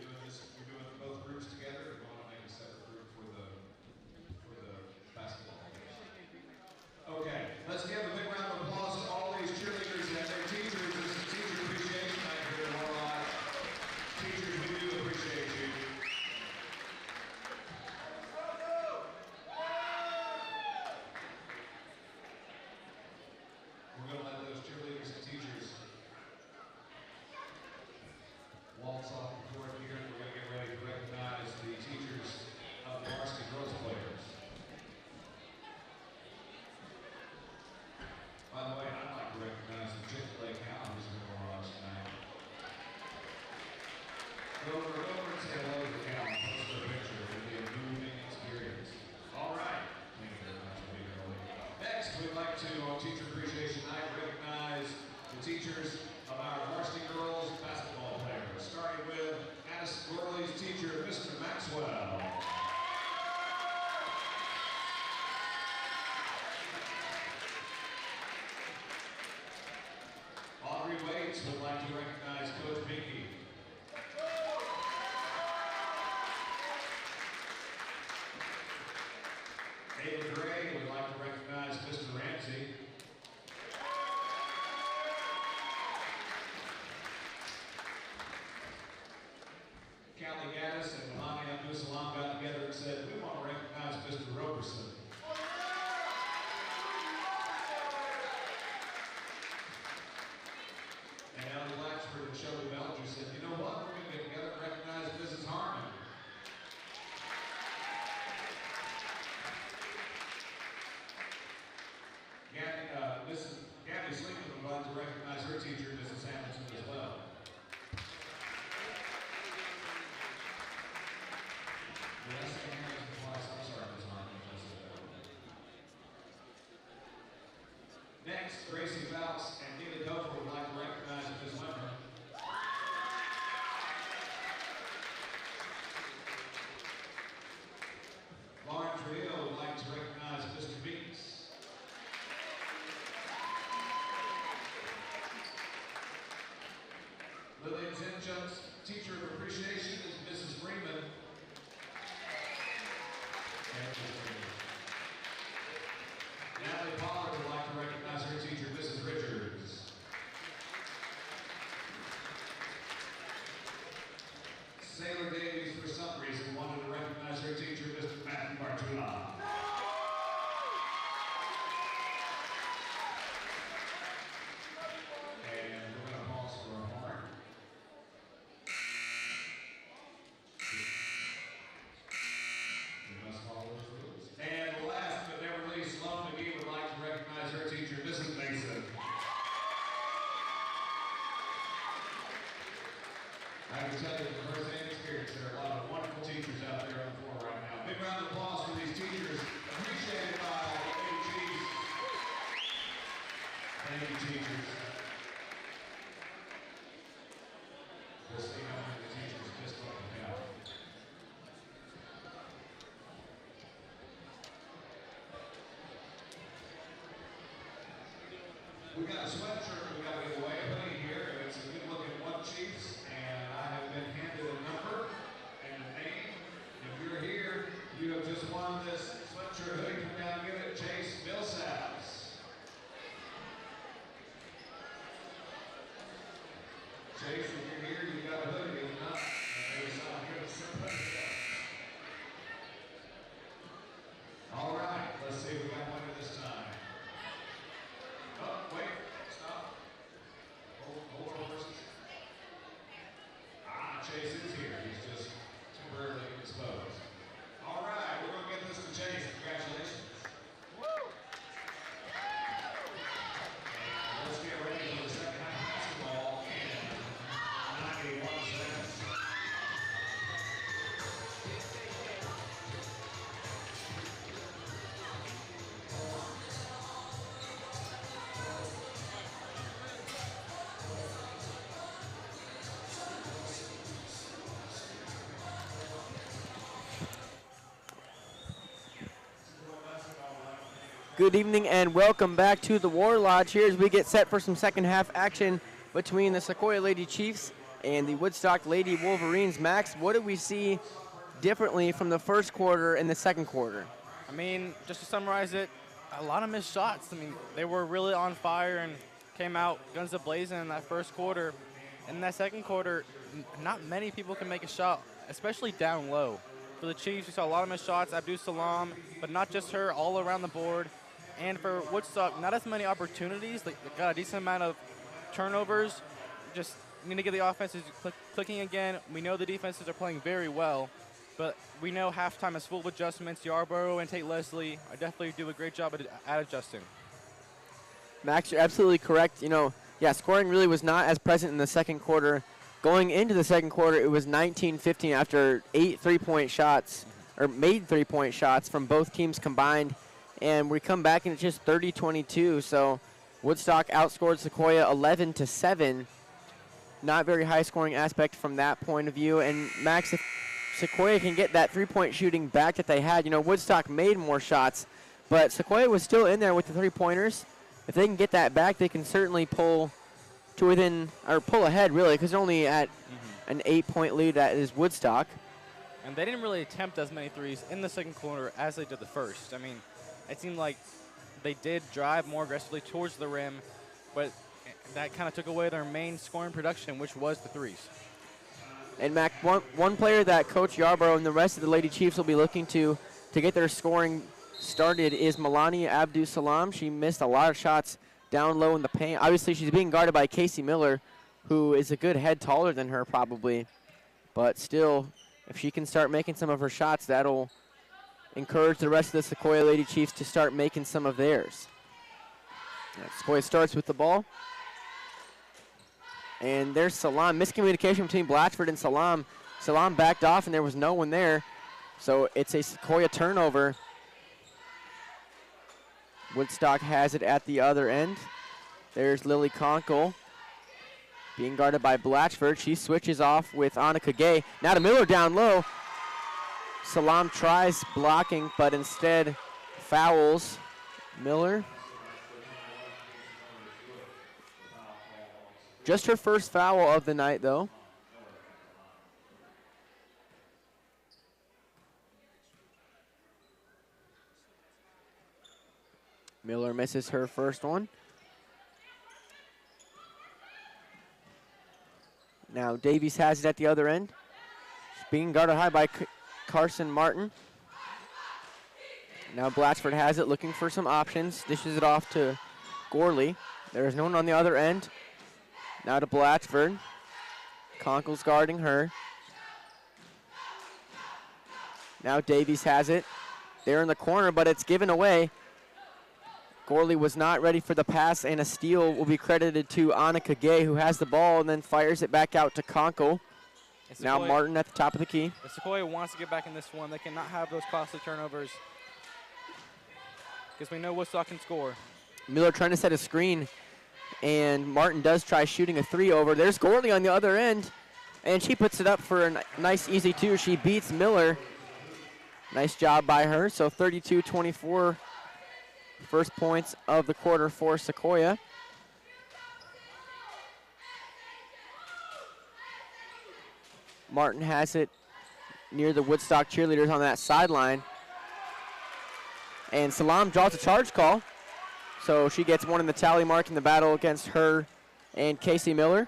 over and say hello to the gal and post their picture. It'll be a moving experience. All right. Thank you very much for being early. Next, we'd like to, on Teacher Appreciation Night, recognize the teachers of our varsity girls basketball players, starting with Addis Gorley's teacher, Mr. Maxwell. Audrey Waits would like to recognize Coach Binky. Ava Gray would like to recognize Mr. Ramsey. Callie Gaddis and Melania Abdul-Salam got together and said, we want to recognize Mr. Roberson. And Ellie Latchford and Shelby Bellinger said, you know what, we're going to get together and recognize Mrs. Harmon. Mrs. Gabby Sleeman would like to recognize her teacher, Mrs. Hamilton, as well. Next, Gracie Fouts and Nina Dover would like to recognize Ms. Wimmer. Lauren Trujillo would like to recognize Mr. Beeks. Lillian Zinchuk's Teacher of Appreciation is Mrs. Freeman. Natalie Pollard would like to recognize her teacher, Mrs. Richards. Sailor Davies, for some reason, wanted to recognize her teacher, Mr. Matthew Bartula. And we're going to pause for a horn. We must follow those rules. And last but never least, Sloan McGee would like to recognize her teacher, Mrs. Mason. I can tell you from firsthand experience, there are a lot of wonderful teachers out there on the floor right now. Big round of applause for these teachers, appreciated by Lady Chiefs. Thank you, teachers. Just see how many teachers just fucking out. We got a sweatshirt we got to give away, a hoodie here. It's a good looking one Chiefs, and I have been handed a number and a name. If you're here, you have just won this sweatshirt hoodie. Come down and get it. Chase Millsaps. Chase, if you're here, you got a hoodie. If not, maybe I'll give it to somebody else. All right, let's see if we got one this time. Oh, wait, stop. Hold on, horses. Chase is here. He's just temporarily indisposed. All right, we're going to get this to Chase. Congratulations. Woo! And let's get ready for the second half of basketball in 91 seconds. Good evening and welcome back to the War Lodge here as we get set for some second half action between the Sequoia Lady Chiefs and the Woodstock Lady Wolverines. Max, what did we see differently from the first quarter and the second quarter? I mean, just to summarize it, a lot of missed shots. I mean, they were really on fire and came out guns a-blazing in that first quarter. In that second quarter, not many people can make a shot, especially down low. For the Chiefs, we saw a lot of missed shots, Abdul-Salam, but not just her, all around the board. And for Woodstock, not as many opportunities. They got a decent amount of turnovers. Just need to get the offenses clicking again. We know the defenses are playing very well, but we know halftime is full of adjustments. Yarborough and Tate Leslie definitely do a great job at adjusting. Max, you're absolutely correct. You know, yeah, scoring really was not as present in the second quarter Going into the second quarter, it was 19-15 after 8 3-point shots, or made 3-point shots from both teams combined. And we come back and it's just 30-22. So Woodstock outscored Sequoia 11-7. Not very high scoring aspect from that point of view. And Max, if Sequoia can get that 3-point shooting back that they had, Woodstock made more shots, but Sequoia was still in there with the 3-pointers. If they can get that back, they can certainly pull to within, or pull ahead really, because they're only at an 8-point lead. That is Woodstock. And they didn't really attempt as many threes in the second quarter as they did the first. I mean, it seemed like they did drive more aggressively towards the rim, but that kind of took away their main scoring production, which was the threes. And Mac, one player that Coach Yarborough and the rest of the Lady Chiefs will be looking to get their scoring started is Melania Abdus-Salam. She missed a lot of shots down low in the paint. Obviously, she's being guarded by Casey Miller, who is a good head taller than her probably. But still, if she can start making some of her shots, that'll encourage the rest of the Sequoia Lady Chiefs to start making some of theirs. Sequoia starts with the ball. And there's Salam. Miscommunication between Blatchford and Salam. Salam backed off, and there was no one there. So it's a Sequoia turnover. Woodstock has it at the other end. There's Lily Conkle being guarded by Blatchford. She switches off with Annika Gay. Now to Miller down low. Salam tries blocking, but instead fouls Miller. Just her first foul of the night, though. Miller misses her first one. Now Davies has it at the other end. She's being guarded high by Carson Martin. Now Blatchford has it, looking for some options. Dishes it off to Gorley. There is no one on the other end. Now to Blatchford. Conkle's guarding her. Now Davies has it. They're in the corner, but it's given away. Gorley was not ready for the pass, and a steal will be credited to Annika Gay, who has the ball and then fires it back out to Conkle. Now Martin at the top of the key. If Sequoia wants to get back in this one, they cannot have those costly turnovers, because we know Woodstock can score. Miller trying to set a screen, and Martin does try shooting a 3 over. There's Gorley on the other end, and she puts it up for a nice easy 2. She beats Miller. Nice job by her. So 32-24. First points of the quarter for Sequoia. Martin has it near the Woodstock cheerleaders on that sideline. And Salam draws a charge call. So she gets one in the tally mark in the battle against her and Casey Miller.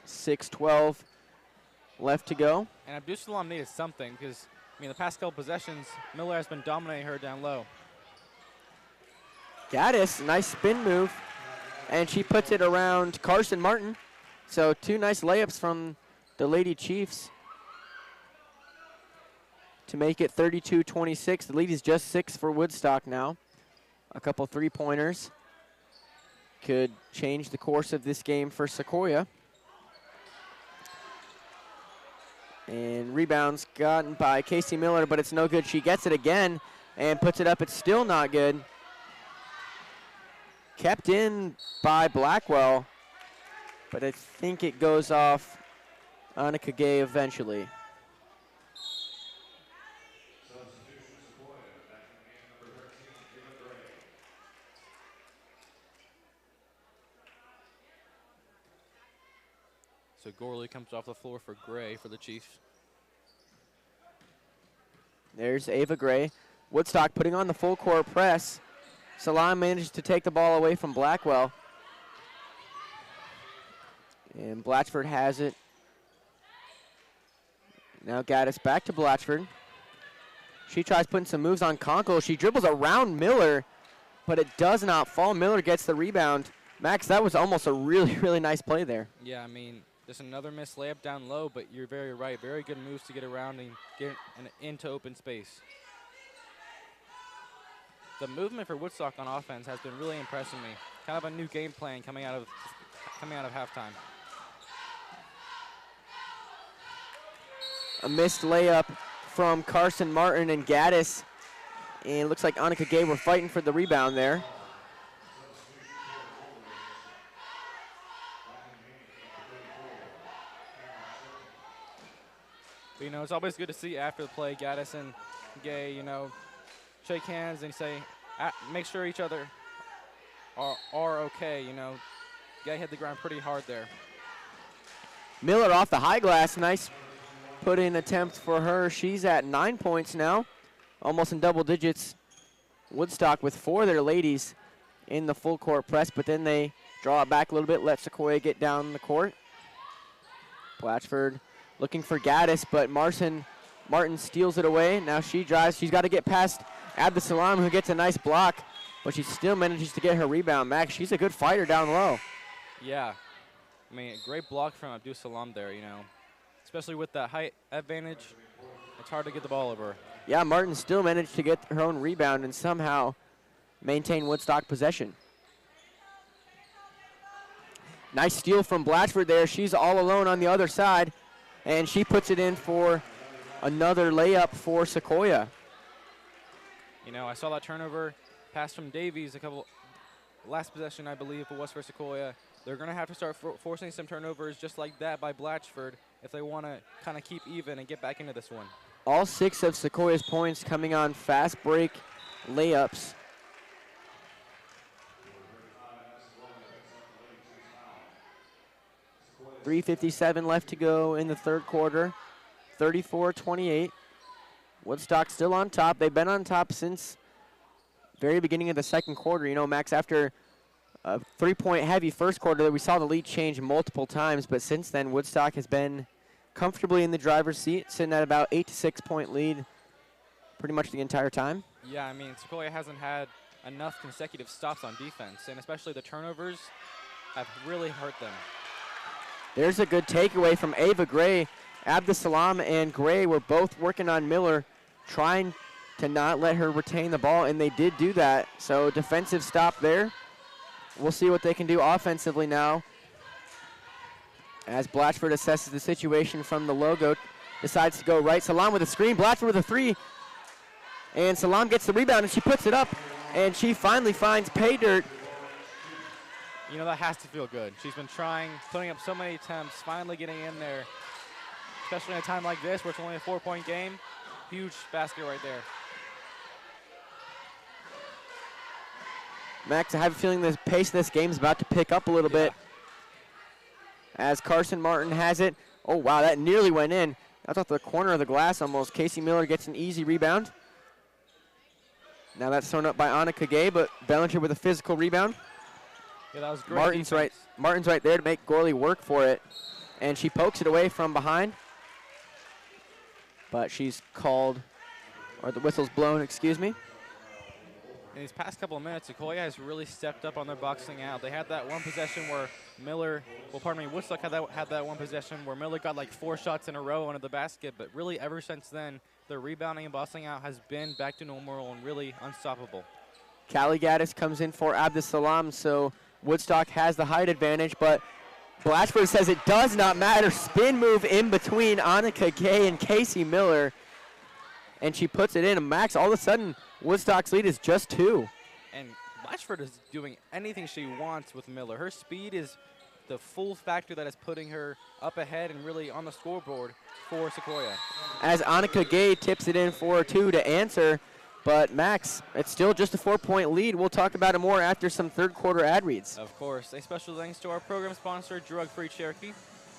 6:12 left to go. And Abdus-Salam needed something, because the past couple possessions, Miller has been dominating her down low. Gaddis, nice spin move, and she puts it around Carson Martin. So 2 nice layups from the Lady Chiefs to make it 32-26. The lead is just 6 for Woodstock now. A couple 3-pointers could change the course of this game for Sequoia. And rebounds gotten by Casey Miller, but it's no good. She gets it again and puts it up. It's still not good. Kept in by Blackwell, but I think it goes off Annika Gay eventually. So Gorley comes off the floor for Gray for the Chiefs. There's Ava Gray. Woodstock putting on the full court press. Salam manages to take the ball away from Blackwell. And Blatchford has it. Now Gaddis back to Blatchford. She tries putting some moves on Conkle. She dribbles around Miller, but it does not fall. Miller gets the rebound. Max, that was almost a really, really nice play there. Yeah, just another missed layup down low, but you're very right. Very good moves to get around and get into open space. The movement for Woodstock on offense has been really impressing me. Kind of a new game plan coming out of coming out of halftime. A missed layup from Carson Martin and Gaddis. And it looks like Annika Gay were fighting for the rebound there. But, you know, it's always good to see after the play, Gaddis and Gay, you know, shake hands and say, make sure each other are okay, you know. Gay hit the ground pretty hard there. Miller off the high glass. Nice put-in attempt for her. She's at 9 points now, almost in double digits. Woodstock with 4 of their ladies in the full court press, but then they draw it back a little bit, let Sequoia get down the court. Blatchford looking for Gaddis, but Martin steals it away. Now she drives. She's got to get past Abdusalam, who gets a nice block, but she still manages to get her rebound back. She's a good fighter down low. Yeah. I mean, great block from Abdusalam there, you know. Especially with that height advantage, it's hard to get the ball over. Yeah, Martin still managed to get her own rebound and somehow maintain Woodstock possession. Nice steal from Blatchford there. She's all alone on the other side, and she puts it in for another layup for Sequoia. You know, I saw that turnover pass from Davies last possession, I believe it was for Sequoia. They're going to have to start forcing some turnovers just like that by Blatchford if they want to kind of keep even and get back into this one. All 6 of Sequoia's points coming on fast break layups. .357 left to go in the third quarter. 34-28. Woodstock still on top. They've been on top since very beginning of the second quarter. You know, Max, after a 3-point heavy first quarter, we saw the lead change multiple times, but since then, Woodstock has been comfortably in the driver's seat, sitting at about 8 to 6 point lead pretty much the entire time. Yeah, I mean, Sequoia hasn't had enough consecutive stops on defense, and especially the turnovers have really hurt them. There's a good takeaway from Ava Gray. Abdusalam and Gray were both working on Miller, trying to not let her retain the ball, and they did do that. So defensive stop there. We'll see what they can do offensively now. As Blatchford assesses the situation from the logo, decides to go right. Salam with a screen, Blatchford with a 3. And Salam gets the rebound, and she puts it up, and she finally finds pay dirt. You know, that has to feel good. She's been trying, putting up so many attempts, finally getting in there, especially in a time like this where it's only a 4-point game. Huge basket right there. Max, I have a feeling the pace of this game is about to pick up a little bit. As Carson Martin has it. Oh, wow, that nearly went in. That's off the corner of the glass almost. Casey Miller gets an easy rebound. Now that's thrown up by Annika Gay, but Bellinger with a physical rebound. Yeah, that was great. Martin's right there to make Gorley work for it. And she pokes it away from behind. But she's called, or the whistle's blown, excuse me. In these past couple of minutes, Sequoia has really stepped up on their boxing out. They had that one possession where Woodstock had that one possession where Miller got like 4 shots in a row under the basket, but really ever since then, their rebounding and boxing out has been back to normal and really unstoppable. Callie Gaddis comes in for Abdusalam, so Woodstock has the height advantage, but Blatchford says it does not matter. Spin move in between Annika Gay and Casey Miller, and she puts it in. And Max, all of a sudden, Woodstock's lead is just 2. And Blatchford is doing anything she wants with Miller. Her speed is the full factor that is putting her up ahead and really on the scoreboard for Sequoia. As Annika Gay tips it in for 2 to answer, but Max, it's still just a 4-point lead. We'll talk about it more after some third quarter ad reads. Of course. A special thanks to our program sponsor, Drug Free Cherokee,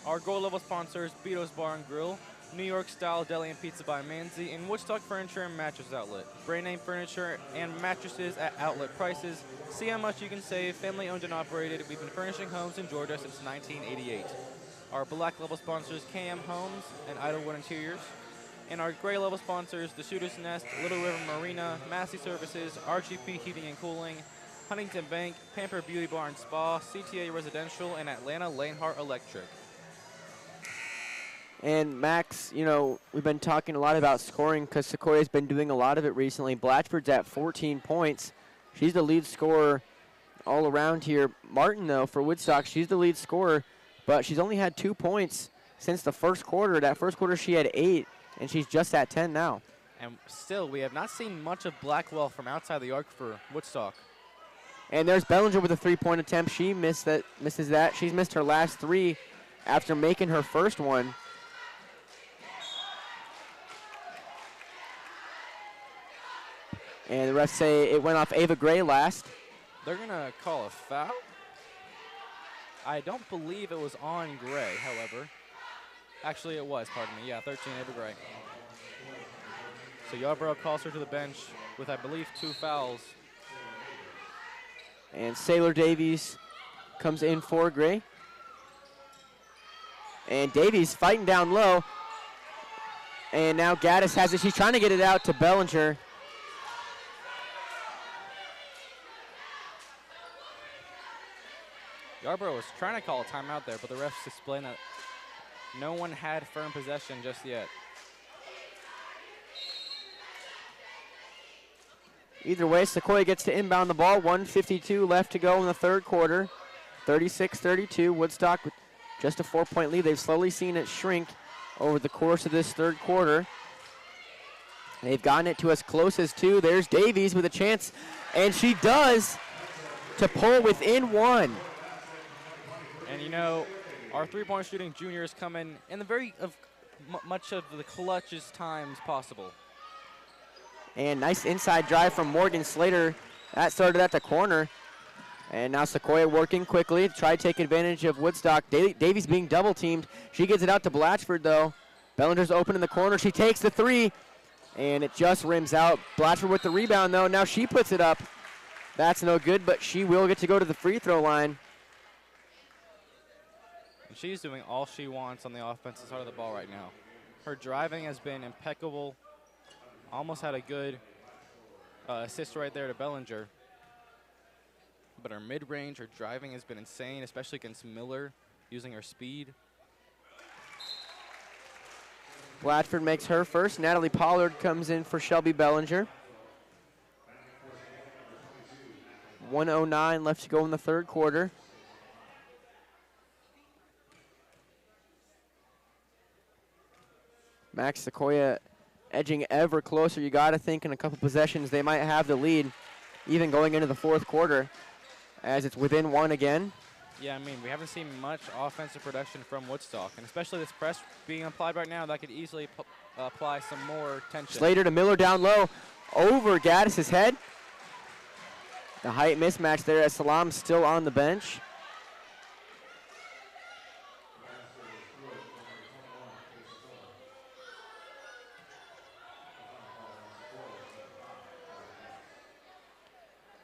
our gold level sponsors, Beato's Bar and Grill, New York Style Deli and Pizza by Manzi, and Woodstock Furniture and Mattress Outlet. Brand name furniture and mattresses at outlet prices. See how much you can save. Family owned and operated. We've been furnishing homes in Georgia since 1988. Our black level sponsors, KM Homes and Idlewood Interiors. And our gray level sponsors, the Shooter's Nest, Little River Marina, Massey Services, RGP Heating and Cooling, Huntington Bank, Pamper Beauty Bar and Spa, CTA Residential, and Atlanta Lanehart Electric. And Max, you know, we've been talking a lot about scoring because Sequoia's been doing a lot of it recently. Blatchford's at 14 points. She's the lead scorer all around here. Martin, though, for Woodstock, she's the lead scorer, but she's only had 2 points since the first quarter. That first quarter she had 8, and she's just at 10 now. And still, we have not seen much of Blackwell from outside the arc for Woodstock. And there's Bellinger with a 3-point attempt. She misses that. She's missed her last 3 after making her first one. And the refs say it went off Ava Gray last. They're going to call a foul. I don't believe it was on Gray, however. Actually, it was, pardon me. Yeah, 13, Ava Gray. So Yarborough calls her to the bench with, I believe, 2 fouls. And Sailor Davies comes in for Gray. And Davies fighting down low. And now Gaddis has it. She's trying to get it out to Bellinger. Yarborough was trying to call a timeout there, but the refs explained that no one had firm possession just yet. Either way, Sequoia gets to inbound the ball. 1:52 left to go in the third quarter. 36-32. Woodstock with just a 4-point lead. They've slowly seen it shrink over the course of this third quarter. They've gotten it to as close as 2. There's Davies with a chance, and she does to pull within 1. And you know, our 3-point shooting juniors come in the much of the clutchest times possible. And nice inside drive from Morgan Slater. That started at the corner. And now Sequoia working quickly to try to take advantage of Woodstock. Davies being double teamed. She gets it out to Blatchford though. Bellinger's open in the corner. She takes the 3. And it just rims out. Blatchford with the rebound though. Now she puts it up. That's no good, but she will get to go to the free throw line. And she's doing all she wants on the offensive side of the ball right now. Her driving has been impeccable. Almost had a good assist right there to Bellinger. But her mid-range, her driving has been insane, especially against Miller, using her speed. Blatchford makes her first. Natalie Pollard comes in for Shelby Bellinger. 1:09 left to go in the third quarter. Max Sequoia edging ever closer. You got to think in a couple possessions they might have the lead, even going into the fourth quarter, as it's within 1 again. Yeah, I mean, we haven't seen much offensive production from Woodstock, and especially this press being applied right now, that could easily apply some more tension. Slater to Miller down low, over Gaddis's head. The height mismatch there as Salam's still on the bench.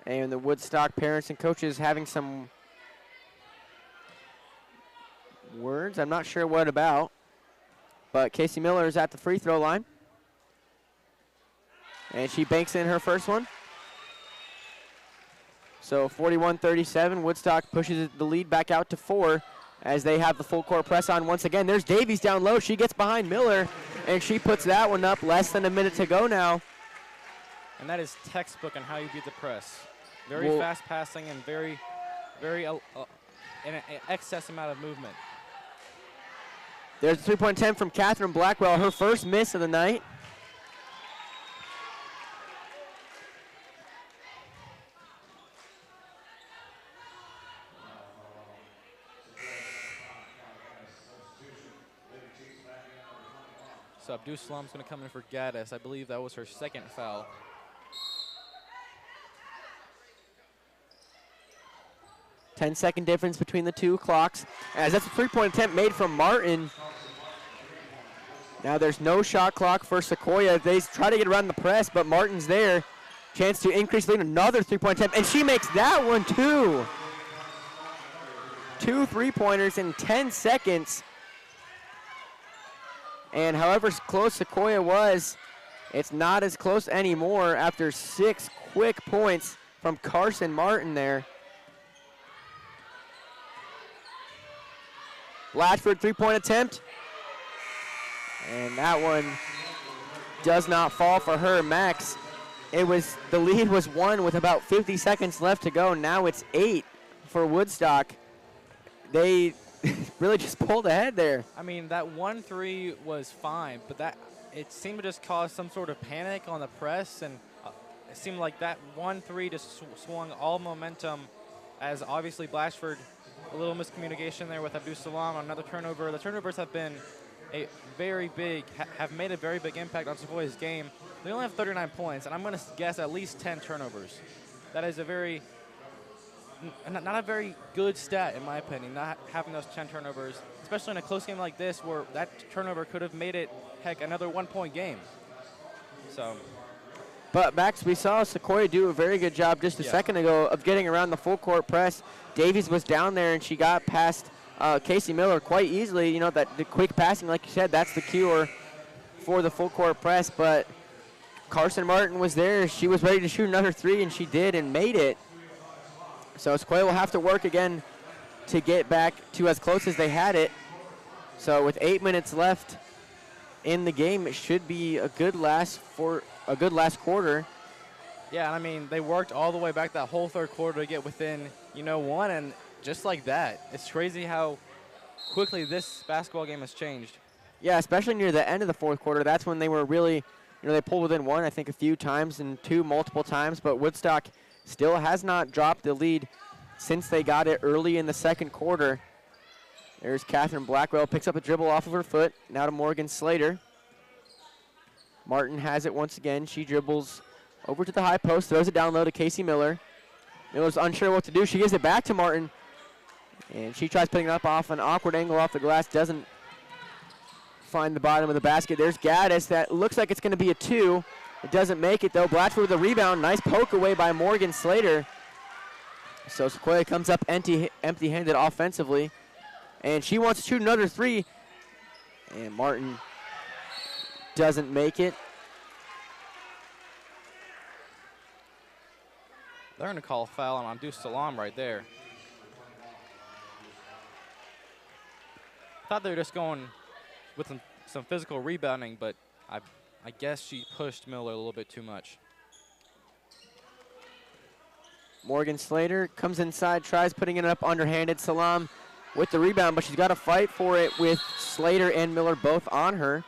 And the Woodstock parents and coaches having some words. I'm not sure what about. But Casey Miller is at the free throw line. And she banks in her first one. So 41-37, Woodstock pushes the lead back out to 4 as they have the full court press on once again. There's Davies down low. She gets behind Miller, and she puts that one up. Less than a minute to go now. And that is textbook on how you beat the press. Very fast passing and very in an excess amount of movement. There's a 3-point attempt from Catherine Blackwell, her first miss of the night. So Abdul Salam's going to come in for Gaddis. I believe that was her second foul. Ten-second difference between the two clocks. As that's a 3-point attempt made from Martin. Now there's no shot clock for Sequoia. They try to get around the press, but Martin's there. Chance to increase lead, another 3-point attempt, and she makes that one too. 2 3-pointers in 10 seconds. And however close Sequoia was, it's not as close anymore after 6 quick points from Carson Martin there. Blatchford 3-point attempt. And that one does not fall for her. Max the lead was 1 with about 50 seconds left to go. Now it's 8 for Woodstock. They really just pulled ahead there. I mean, that 1-3 was fine, but it seemed to just cause some sort of panic on the press, and it seemed like that 1-3 just swung all momentum, as obviously Blatchford, a little miscommunication there with Abdus Salam on another turnover. The turnovers have been have made a very big impact on Savoy's game. They only have 39 points, and I'm going to guess at least 10 turnovers. That is not a very good stat, in my opinion, not having those 10 turnovers, especially in a close game like this where that turnover could have made it, heck, another 1-point game. So. But, Max, we saw Sequoia do a very good job just a second ago of getting around the full court press. Davies was down there, and she got past Casey Miller quite easily. You know, the quick passing, like you said, that's the cure for the full court press. But Carson Martin was there. She was ready to shoot another 3, and she did and made it. So Sequoia will have to work again to get back to as close as they had it. So with 8 minutes left in the game, it should be a good last quarter. Yeah, and I mean, they worked all the way back that whole third quarter to get within, 1, and just like that, it's crazy how quickly this basketball game has changed. Yeah, especially near the end of the fourth quarter. That's when they were really, they pulled within 1, I think, a few times, and 2 multiple times, but Woodstock still has not dropped the lead since they got it early in the second quarter. There's Catherine Blackwell, picks up a dribble off of her foot. Now to Morgan Slater. Martin has it once again. She dribbles over to the high post, throws it down low to Casey Miller. Miller's unsure what to do. She gives it back to Martin. And she tries putting it up off an awkward angle off the glass. Doesn't find the bottom of the basket. There's Gaddis. That looks like it's going to be a 2. It doesn't make it, though. Blatchford with a rebound. Nice poke away by Morgan Slater. So Sequoia comes up empty-handed offensively. And she wants to shoot another 3. And Martin doesn't make it. They're going to call a foul on Abdus Salam right there. Thought they were just going with some physical rebounding, but I guess she pushed Miller a little bit too much. Morgan Slater comes inside, tries putting it up underhanded. Salam with the rebound, but she's got to fight for it with Slater and Miller both on her.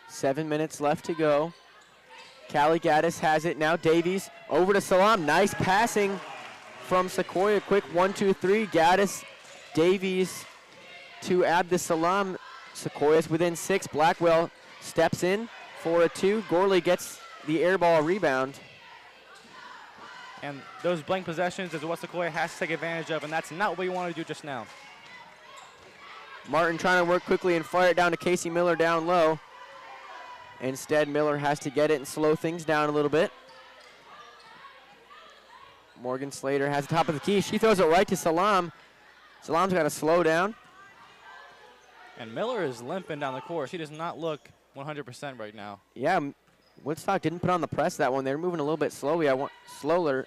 Seven minutes left to go. Callie Gaddis has it now. Davies over to Salam. Nice passing from Sequoia. Quick 1-2-3. Gaddis, Davies to Abdus Salam. Sequoia's within 6. Blackwell steps in for a 2. Gorley gets the air ball rebound. And those blank possessions is what Sequoia has to take advantage of, and that's not what you want to do just now. Martin trying to work quickly and fire it down to Casey Miller down low. Instead, Miller has to get it and slow things down a little bit. Morgan Slater has the top of the key. She throws it right to Salam. Salam's got to slow down. And Miller is limping down the court. She does not look 100% right now. Yeah, Woodstock didn't put on the press that one. They're moving a little bit slowly. Slowly.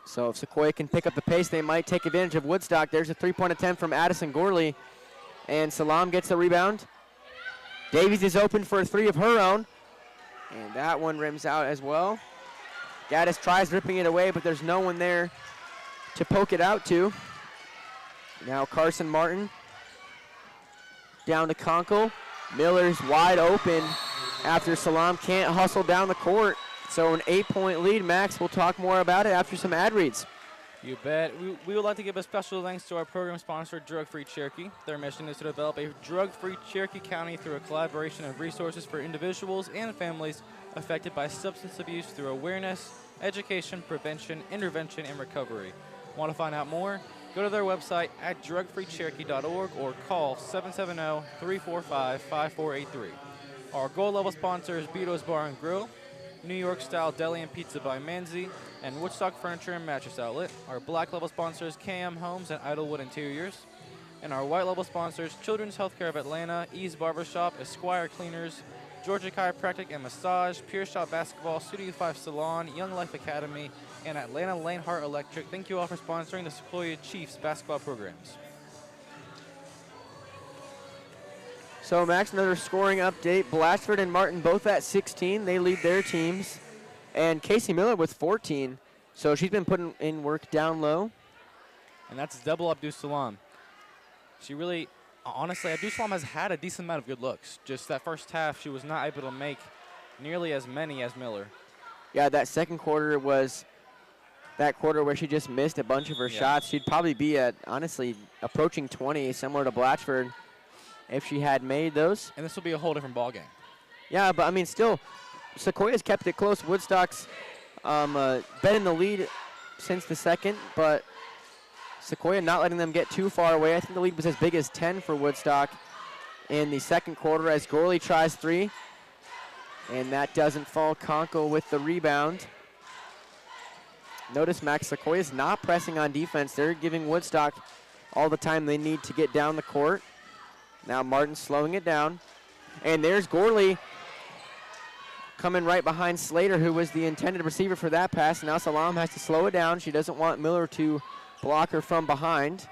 So if Sequoia can pick up the pace, they might take advantage of Woodstock. There's a three-point attempt from Addison Gorley. And Salam gets the rebound. Davies is open for a 3 of her own. And that one rims out as well. Gaddis tries ripping it away, but there's no one there to poke it out to. Now Carson Martin down to Conkle. Miller's wide open after Salam can't hustle down the court. So an 8-point lead. Max, we'll talk more about it after some ad reads. You bet. We would like to give a special thanks to our program sponsor, Drug-Free Cherokee. Their mission is to develop a drug-free Cherokee County through a collaboration of resources for individuals and families affected by substance abuse through awareness, education, prevention, intervention, and recovery. Want to find out more? Go to their website at drugfreecherokee.org or call 770-345-5483. Our gold level sponsors, Beto's Bar and Grill, New York Style Deli and Pizza by Manzi, and Woodstock Furniture and Mattress Outlet. Our black level sponsors, KM Homes and Idlewood Interiors. And our white label sponsors, Children's Healthcare of Atlanta, Ease Barbershop, Esquire Cleaners, Georgia Chiropractic and Massage, Pure Shot Basketball, Studio 5 Salon, Young Life Academy, and Atlanta Lane Heart Electric. Thank you all for sponsoring the Sequoia Chiefs basketball programs. So, Max, another scoring update. Blatchford and Martin both at 16. They lead their teams. And Casey Miller with 14. So she's been putting in work down low. And that's double Abdus Salam. She really, honestly, Abdus Salam has had a decent amount of good looks. Just that first half, she was not able to make nearly as many as Miller. Yeah, that second quarter was that quarter where she just missed a bunch of her shots. She'd probably be at, honestly, approaching 20, similar to Blatchford, if she had made those. And this will be a whole different ballgame. Yeah, but I mean, still, Sequoia's kept it close. Woodstock's been in the lead since the second, but Sequoia not letting them get too far away. I think the lead was as big as 10 for Woodstock in the second quarter as Gorley tries three. And that doesn't fall. Conkle with the rebound. Notice, Max, Sequoia's not pressing on defense. They're giving Woodstock all the time they need to get down the court. Now Martin slowing it down. And there's Gorley coming right behind Slater, who was the intended receiver for that pass. Now Salam has to slow it down. She doesn't want Miller to block her from behind.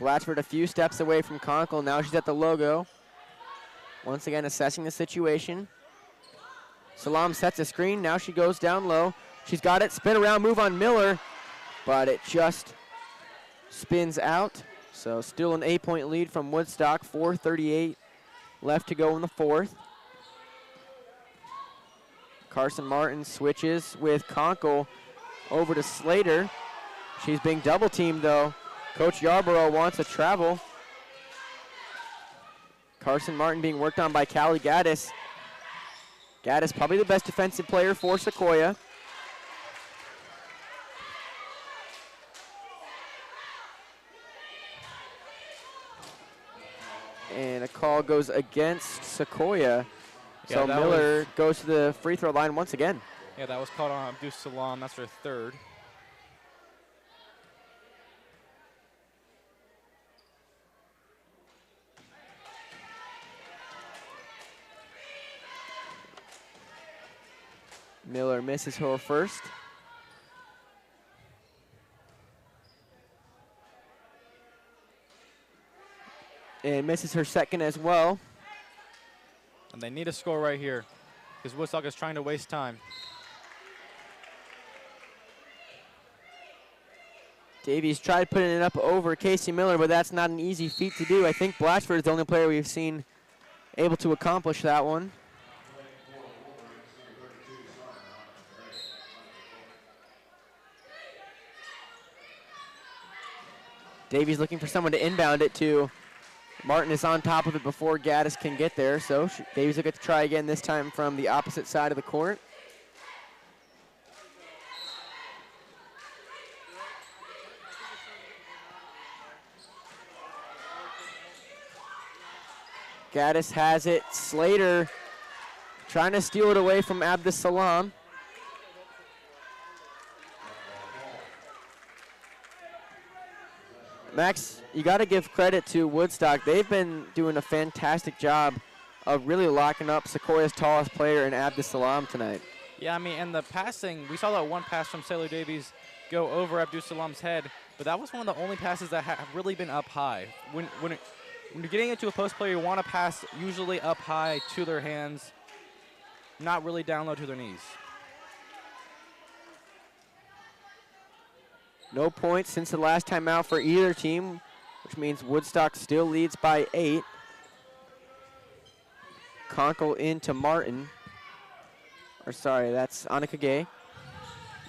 Blatchford a few steps away from Conkle. Now she's at the logo. Once again, assessing the situation. Salam sets a screen. Now she goes down low. She's got it. Spin around move on Miller, but it just spins out. So still an 8-point lead from Woodstock. 4:38 left to go in the fourth. Carson Martin switches with Conkle over to Slater. She's being double teamed though. Coach Yarborough wants a travel. Carson Martin being worked on by Callie Gaddis. Gaddis probably the best defensive player for Sequoia. And a call goes against Sequoia. Yeah, So Miller goes to the free throw line once again. Yeah, that was called on Abdus Salam. That's her third. Miller misses her first. And misses her second as well. And they need a score right here because Woodstock is trying to waste time. Davies tried putting it up over Casey Miller, but that's not an easy feat to do. I think Blatchford is the only player we've seen able to accomplish that one. Davies looking for someone to inbound it to. Martin is on top of it before Gaddis can get there, so Davies will get to try again, this time from the opposite side of the court. Gaddis has it. Slater trying to steal it away from Abdus Salam. Max, you got to give credit to Woodstock. They've been doing a fantastic job of really locking up Sequoia's tallest player in Abdus Salam tonight. Yeah, I mean, and the passing, we saw that one pass from Sailor Davies go over Abdus Salam's head, but that was one of the only passes that have really been up high. When you're getting into a post player, you want to pass usually up high to their hands, not really down low to their knees. No points since the last time out for either team, which means Woodstock still leads by 8. Conkle into Martin. Or sorry, that's Annika Gay.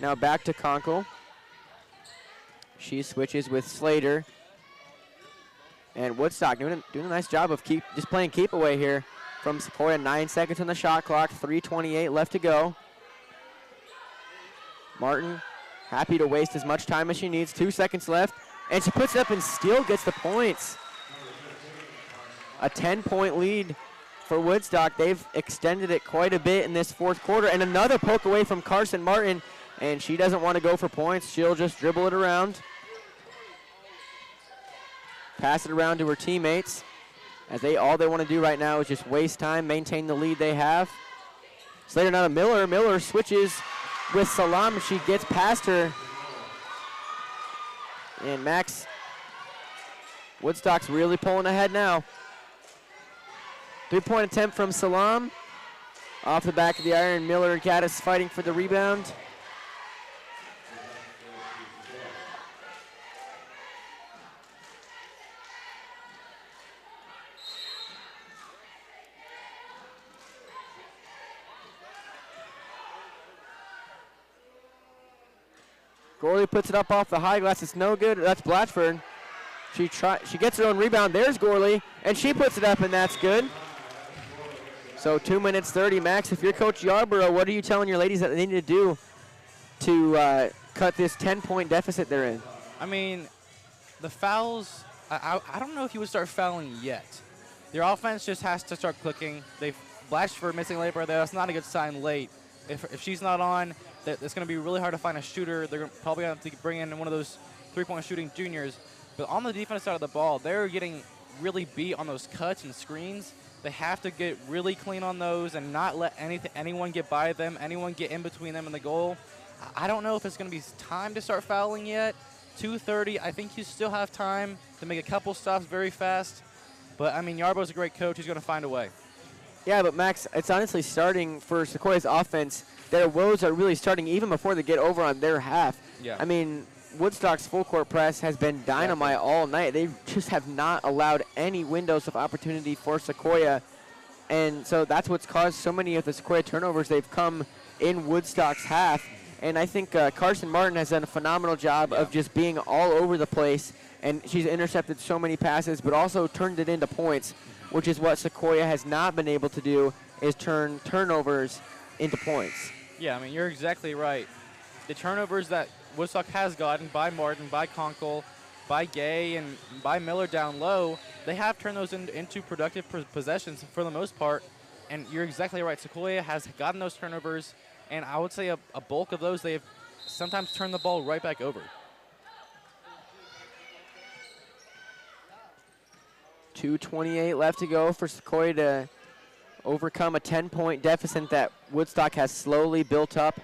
Now back to Conkle. She switches with Slater. And Woodstock doing a nice job of just playing keep away here from Sequoia. 9 seconds on the shot clock, 3:28 left to go. Martin happy to waste as much time as she needs. 2 seconds left, and she puts it up and still gets the points. A 10-point lead for Woodstock. They've extended it quite a bit in this fourth quarter, and another poke away from Carson Martin, and she doesn't want to go for points. She'll just dribble it around. pass it around to her teammates, as all they want to do right now is just waste time, maintain the lead they have. Slater now to Miller. Miller switches with Salam. She gets past her. And Max, Woodstock's really pulling ahead now. 3-point attempt from Salam. Off the back of the iron, Miller and Gaddis fighting for the rebound. Gorley puts it up off the high glass. It's no good. That's Blatchford. She gets her own rebound. There's Gorley, and she puts it up, and that's good. So 2 minutes 30. Max, if you're Coach Yarborough, what are you telling your ladies that they need to do to cut this 10-point deficit they're in? I mean, the fouls, I don't know if you would start fouling yet. Their offense just has to start clicking. They've Blatchford missing late right there. That's not a good sign late. If she's not on, it's going to be really hard to find a shooter. They're probably going to have to bring in one of those three-point shooting juniors. But on the defense side of the ball, they're getting really beat on those cuts and screens. They have to get really clean on those and not let anyone get by them, anyone get in between them and the goal. I don't know if it's going to be time to start fouling yet. 2:30, I think you still have time to make a couple stops very fast. But, I mean, Yarborough's a great coach. He's going to find a way. Yeah, but Max, it's honestly starting for Sequoia's offense. Their woes are really starting even before they get over on their half. Yeah. I mean, Woodstock's full court press has been dynamite all night. They just have not allowed any windows of opportunity for Sequoia. And so that's what's caused so many of the Sequoia turnovers. They've come in Woodstock's half. And I think Carson Martin has done a phenomenal job of just being all over the place. And she's intercepted so many passes, but also turned it into points, which is what Sequoia has not been able to do, is turn turnovers into points. Yeah, I mean, you're exactly right. The turnovers that Woodstock has gotten by Martin, by Conkle, by Gay, and by Miller down low, they have turned those into productive possessions for the most part. And you're exactly right. Sequoia has gotten those turnovers, and I would say a bulk of those, they have sometimes turned the ball right back over. 2:28 left to go for Sequoia to overcome a 10-point deficit that Woodstock has slowly built up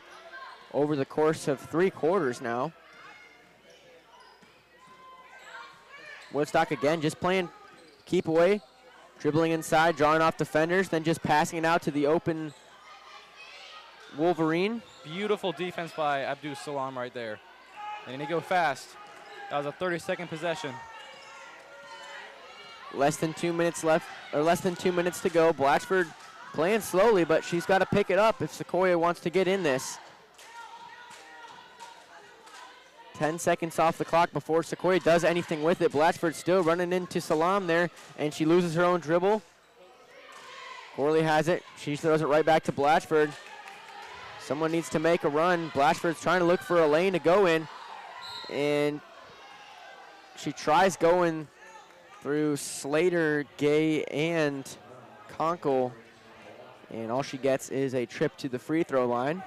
over the course of 3 quarters now. Woodstock again just playing keep away, dribbling inside, drawing off defenders, then just passing it out to the open Wolverine. Beautiful defense by Abdul Salam right there. And they go fast. That was a 30-second possession. Less than 2 minutes left, or less than 2 minutes to go. Blatchford playing slowly, but she's got to pick it up if Sequoia wants to get in this. 10 seconds off the clock before Sequoia does anything with it. Blatchford still running into Salam there, and she loses her own dribble. Corley has it. She throws it right back to Blatchford. Someone needs to make a run. Blatchford's trying to look for a lane to go in, and she tries going through Slater, Gay, and Conkle, and all she gets is a trip to the free throw line.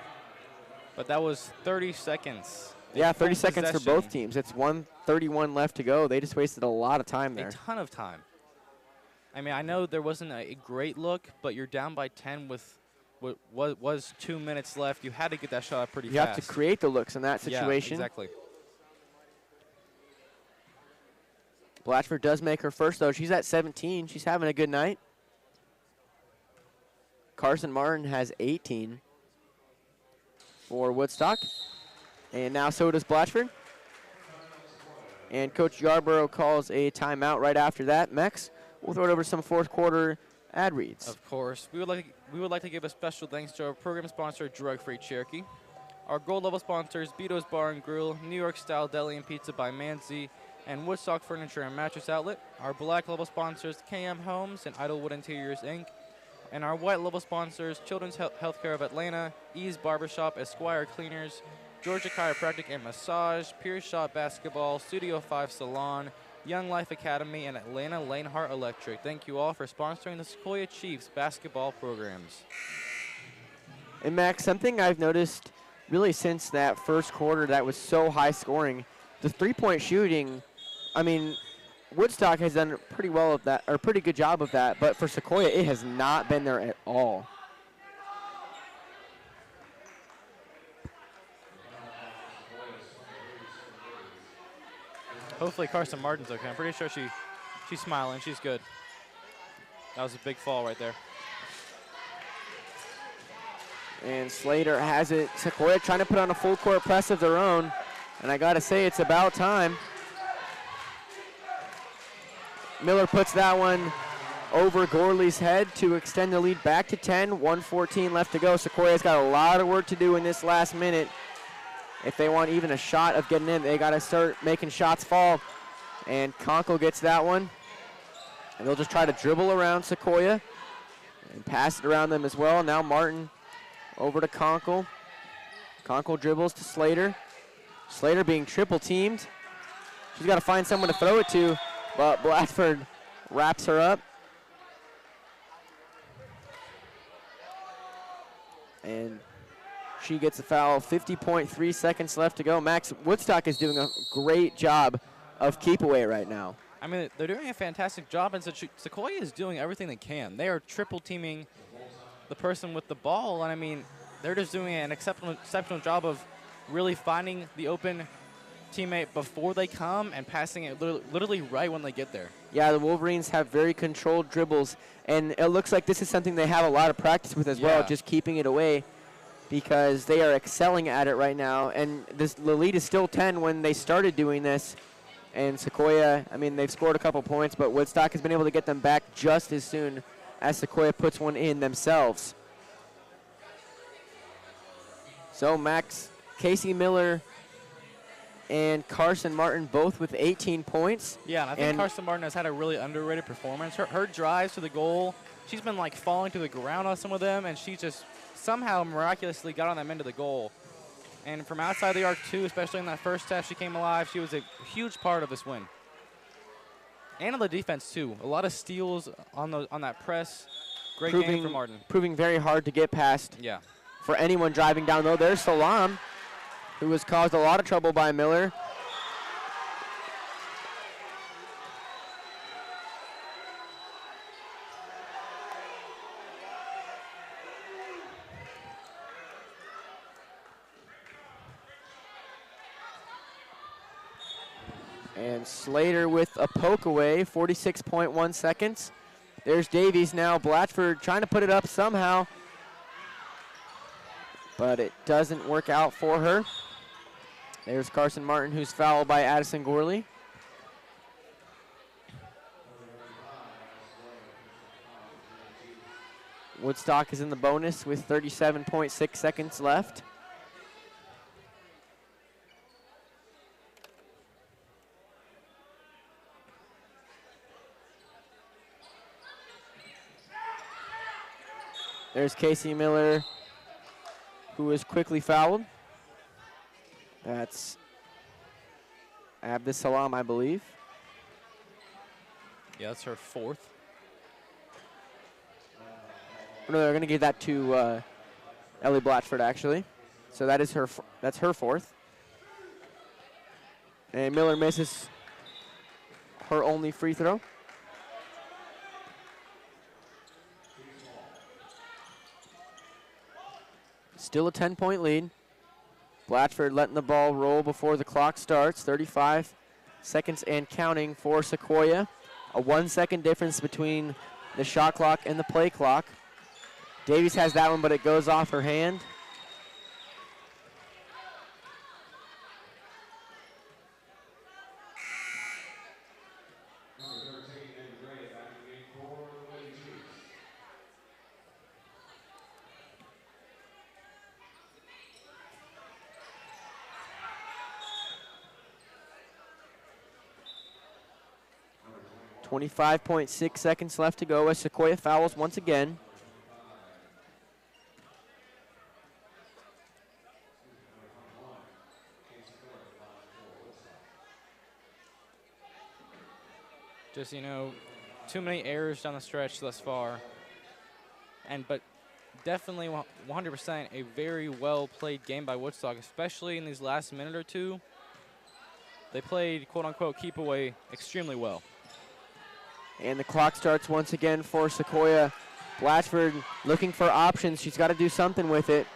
But that was 30 seconds. Yeah, 30 seconds for both teams. It's 1:31 left to go. They just wasted a lot of time there. A ton of time. I mean, I know there wasn't a great look, but you're down by 10 with what was 2 minutes left. You had to get that shot pretty fast. You have to create the looks in that situation. Yeah, exactly. Blatchford does make her first, though. She's at 17. She's having a good night. Carson Martin has 18 for Woodstock. And now so does Blatchford. And Coach Yarborough calls a timeout right after that. Mex, we'll throw it over to some fourth quarter ad reads. Of course. We would like to give a special thanks to our program sponsor, Drug Free Cherokee. Our gold level sponsors, Beato's Bar and Grill, New York Style Deli and Pizza by Manzi, and Woodstock Furniture and Mattress Outlet. Our black level sponsors, KM Homes and Idlewood Interiors, Inc. And our white level sponsors, Children's Healthcare of Atlanta, Ease Barbershop, Esquire Cleaners, Georgia Chiropractic and Massage, Pierce Shot Basketball, Studio 5 Salon, Young Life Academy, and Atlanta Lanehart Electric. Thank you all for sponsoring the Sequoia Chiefs basketball programs. And Max, something I've noticed really since that first quarter that was so high scoring, the three-point shooting, I mean, Woodstock has done pretty well of that, or pretty good job of that, but for Sequoia, it has not been there at all. Hopefully Carson Martin's okay. I'm pretty sure she's smiling. She's good. That was a big fall right there. And Slater has it. Sequoia trying to put on a full court press of their own. And I got to say, it's about time. Miller puts that one over Gorley's head to extend the lead back to 10. 1:14 left to go. Sequoia's got a lot of work to do in this last minute. If they want even a shot of getting in, they got to start making shots fall. And Conkle gets that one. And they'll just try to dribble around Sequoia and pass it around them as well. Now Martin over to Conkle. Conkle dribbles to Slater. Slater being triple teamed. She's got to find someone to throw it to, but Blatchford wraps her up. And she gets a foul. 50.3 seconds left to go. Max, Woodstock is doing a great job of keep away right now. I mean, they're doing a fantastic job, and Sequoia is doing everything they can. They are triple teaming the person with the ball, and I mean, they're just doing an exceptional job of really finding the open teammate before they come and passing it literally right when they get there. Yeah, the Wolverines have very controlled dribbles, and it looks like this is something they have a lot of practice with as well, just keeping it away, because they are excelling at it right now. And the lead is still 10 when they started doing this. And Sequoia, I mean, they've scored a couple points, but Woodstock has been able to get them back just as soon as Sequoia puts one in themselves. So Max, Casey Miller and Carson Martin both with 18 points. Yeah, and I think Carson Martin has had a really underrated performance. Her drives to the goal, she's been like falling to the ground on some of them, and she just somehow miraculously got on them into the goal. And from outside the arc too, especially in that first half, she came alive. She was a huge part of this win. And on the defense too, a lot of steals on that press. Great game from Martin. Proving very hard to get past. Yeah. For anyone driving down low. There's Salam, who was caused a lot of trouble by Miller. And Slater with a poke away, 46.1 seconds. There's Davies now. Blatchford trying to put it up somehow, but it doesn't work out for her. There's Carson Martin, who's fouled by Addison Gorley. Woodstock is in the bonus with 37.6 seconds left. There's Casey Miller, who is quickly fouled. That's Abdus Salam, I believe. Yeah, that's her fourth. No, they're going to give that to Ellie Blatchford, actually. So that is that's her fourth. And Miller misses her only free throw. Still a 10-point lead. Blatchford letting the ball roll before the clock starts. 35 seconds and counting for Sequoia. A 1 second difference between the shot clock and the play clock. Davies has that one, but it goes off her hand. .6 seconds left to go as Sequoia fouls once again. Just, too many errors down the stretch thus far. But definitely 100% a very well-played game by Woodstock, especially in these last minute or two. They played, quote-unquote, keep away extremely well. And the clock starts once again for Sequoia. Blatchford looking for options. She's got to do something with it.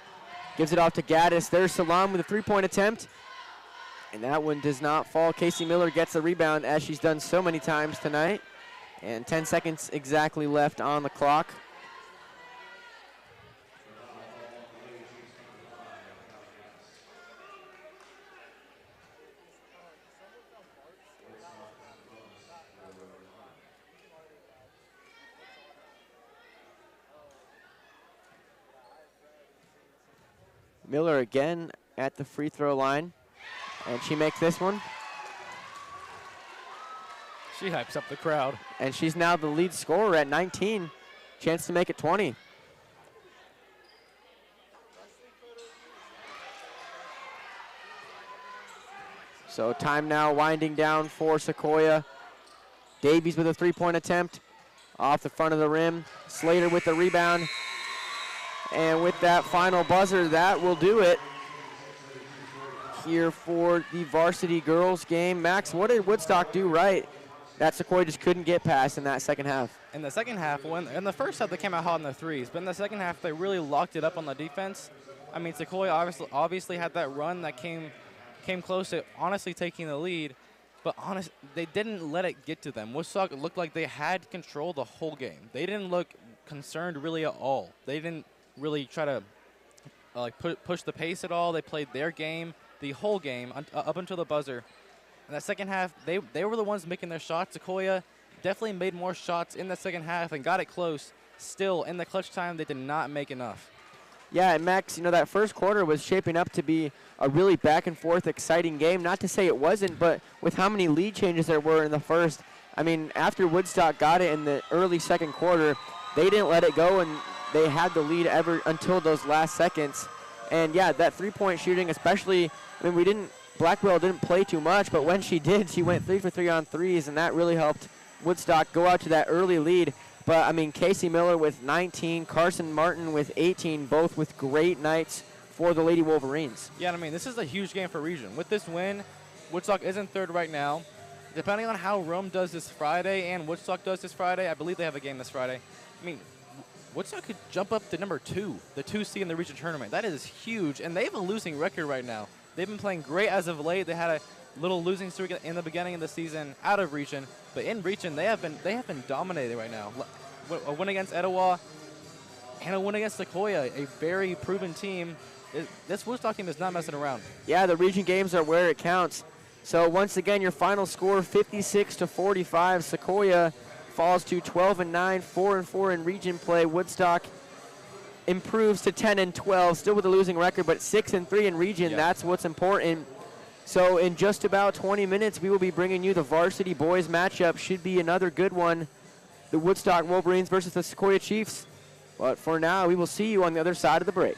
Gives it off to Gaddis. There's Salam with a three-point attempt. And that one does not fall. Casey Miller gets the rebound, as she's done so many times tonight. And 10 seconds exactly left on the clock. Miller again at the free throw line, and she makes this one. She hypes up the crowd. And she's now the lead scorer at 19. Chance to make it 20. So time now winding down for Sequoia. Davies with a three-point attempt off the front of the rim. Slater with the rebound. And with that final buzzer, that will do it here for the varsity girls game. Max, what did Woodstock do right that Sequoia just couldn't get past in that second half? In the second half, in the first half they came out hot on the threes, but in the second half they really locked it up on the defense. I mean, Sequoia obviously had that run that came close to honestly taking the lead, but they didn't let it get to them. Woodstock looked like they had control the whole game. They didn't look concerned really at all. They didn't really try to push the pace at all. They played their game the whole game up until the buzzer. In that second half, they were the ones making their shots. Sequoia definitely made more shots in the second half and got it close. Still, in the clutch time, they did not make enough. Yeah, and Max, you know, that first quarter was shaping up to be a really back and forth, exciting game. Not to say it wasn't, but with how many lead changes there were in the first, I mean, after Woodstock got it in the early second quarter, they didn't let it go, and they had the lead ever until those last seconds. And yeah, that three-point shooting, especially, I mean, Blackwell didn't play too much, but when she did, she went 3 for 3 on threes, and that really helped Woodstock go out to that early lead. But I mean, Casey Miller with 19, Carson Martin with 18, both with great nights for the Lady Wolverines. Yeah, I mean, this is a huge game for region. With this win, Woodstock is in third right now. Depending on how Rome does this Friday and Woodstock does this Friday, I believe they have a game this Friday. I mean, Woodstock could jump up to number 2, the 2C in the region tournament. That is huge, and they have a losing record right now. They've been playing great as of late. They had a little losing streak in the beginning of the season out of region, but in region they have been dominating right now. A win against Etowah and a win against Sequoia, a very proven team. This Woodstock team is not messing around. Yeah, the region games are where it counts. So once again, your final score 56-45. Sequoia falls to 12-9, 4-4 in region play. Woodstock improves to 10-12, still with a losing record, but 6-3 in region. Yep. That's what's important. So in just about 20 minutes, we will be bringing you the varsity boys matchup. Should be another good one. The Woodstock Wolverines versus the Sequoia Chiefs. But for now, we will see you on the other side of the break.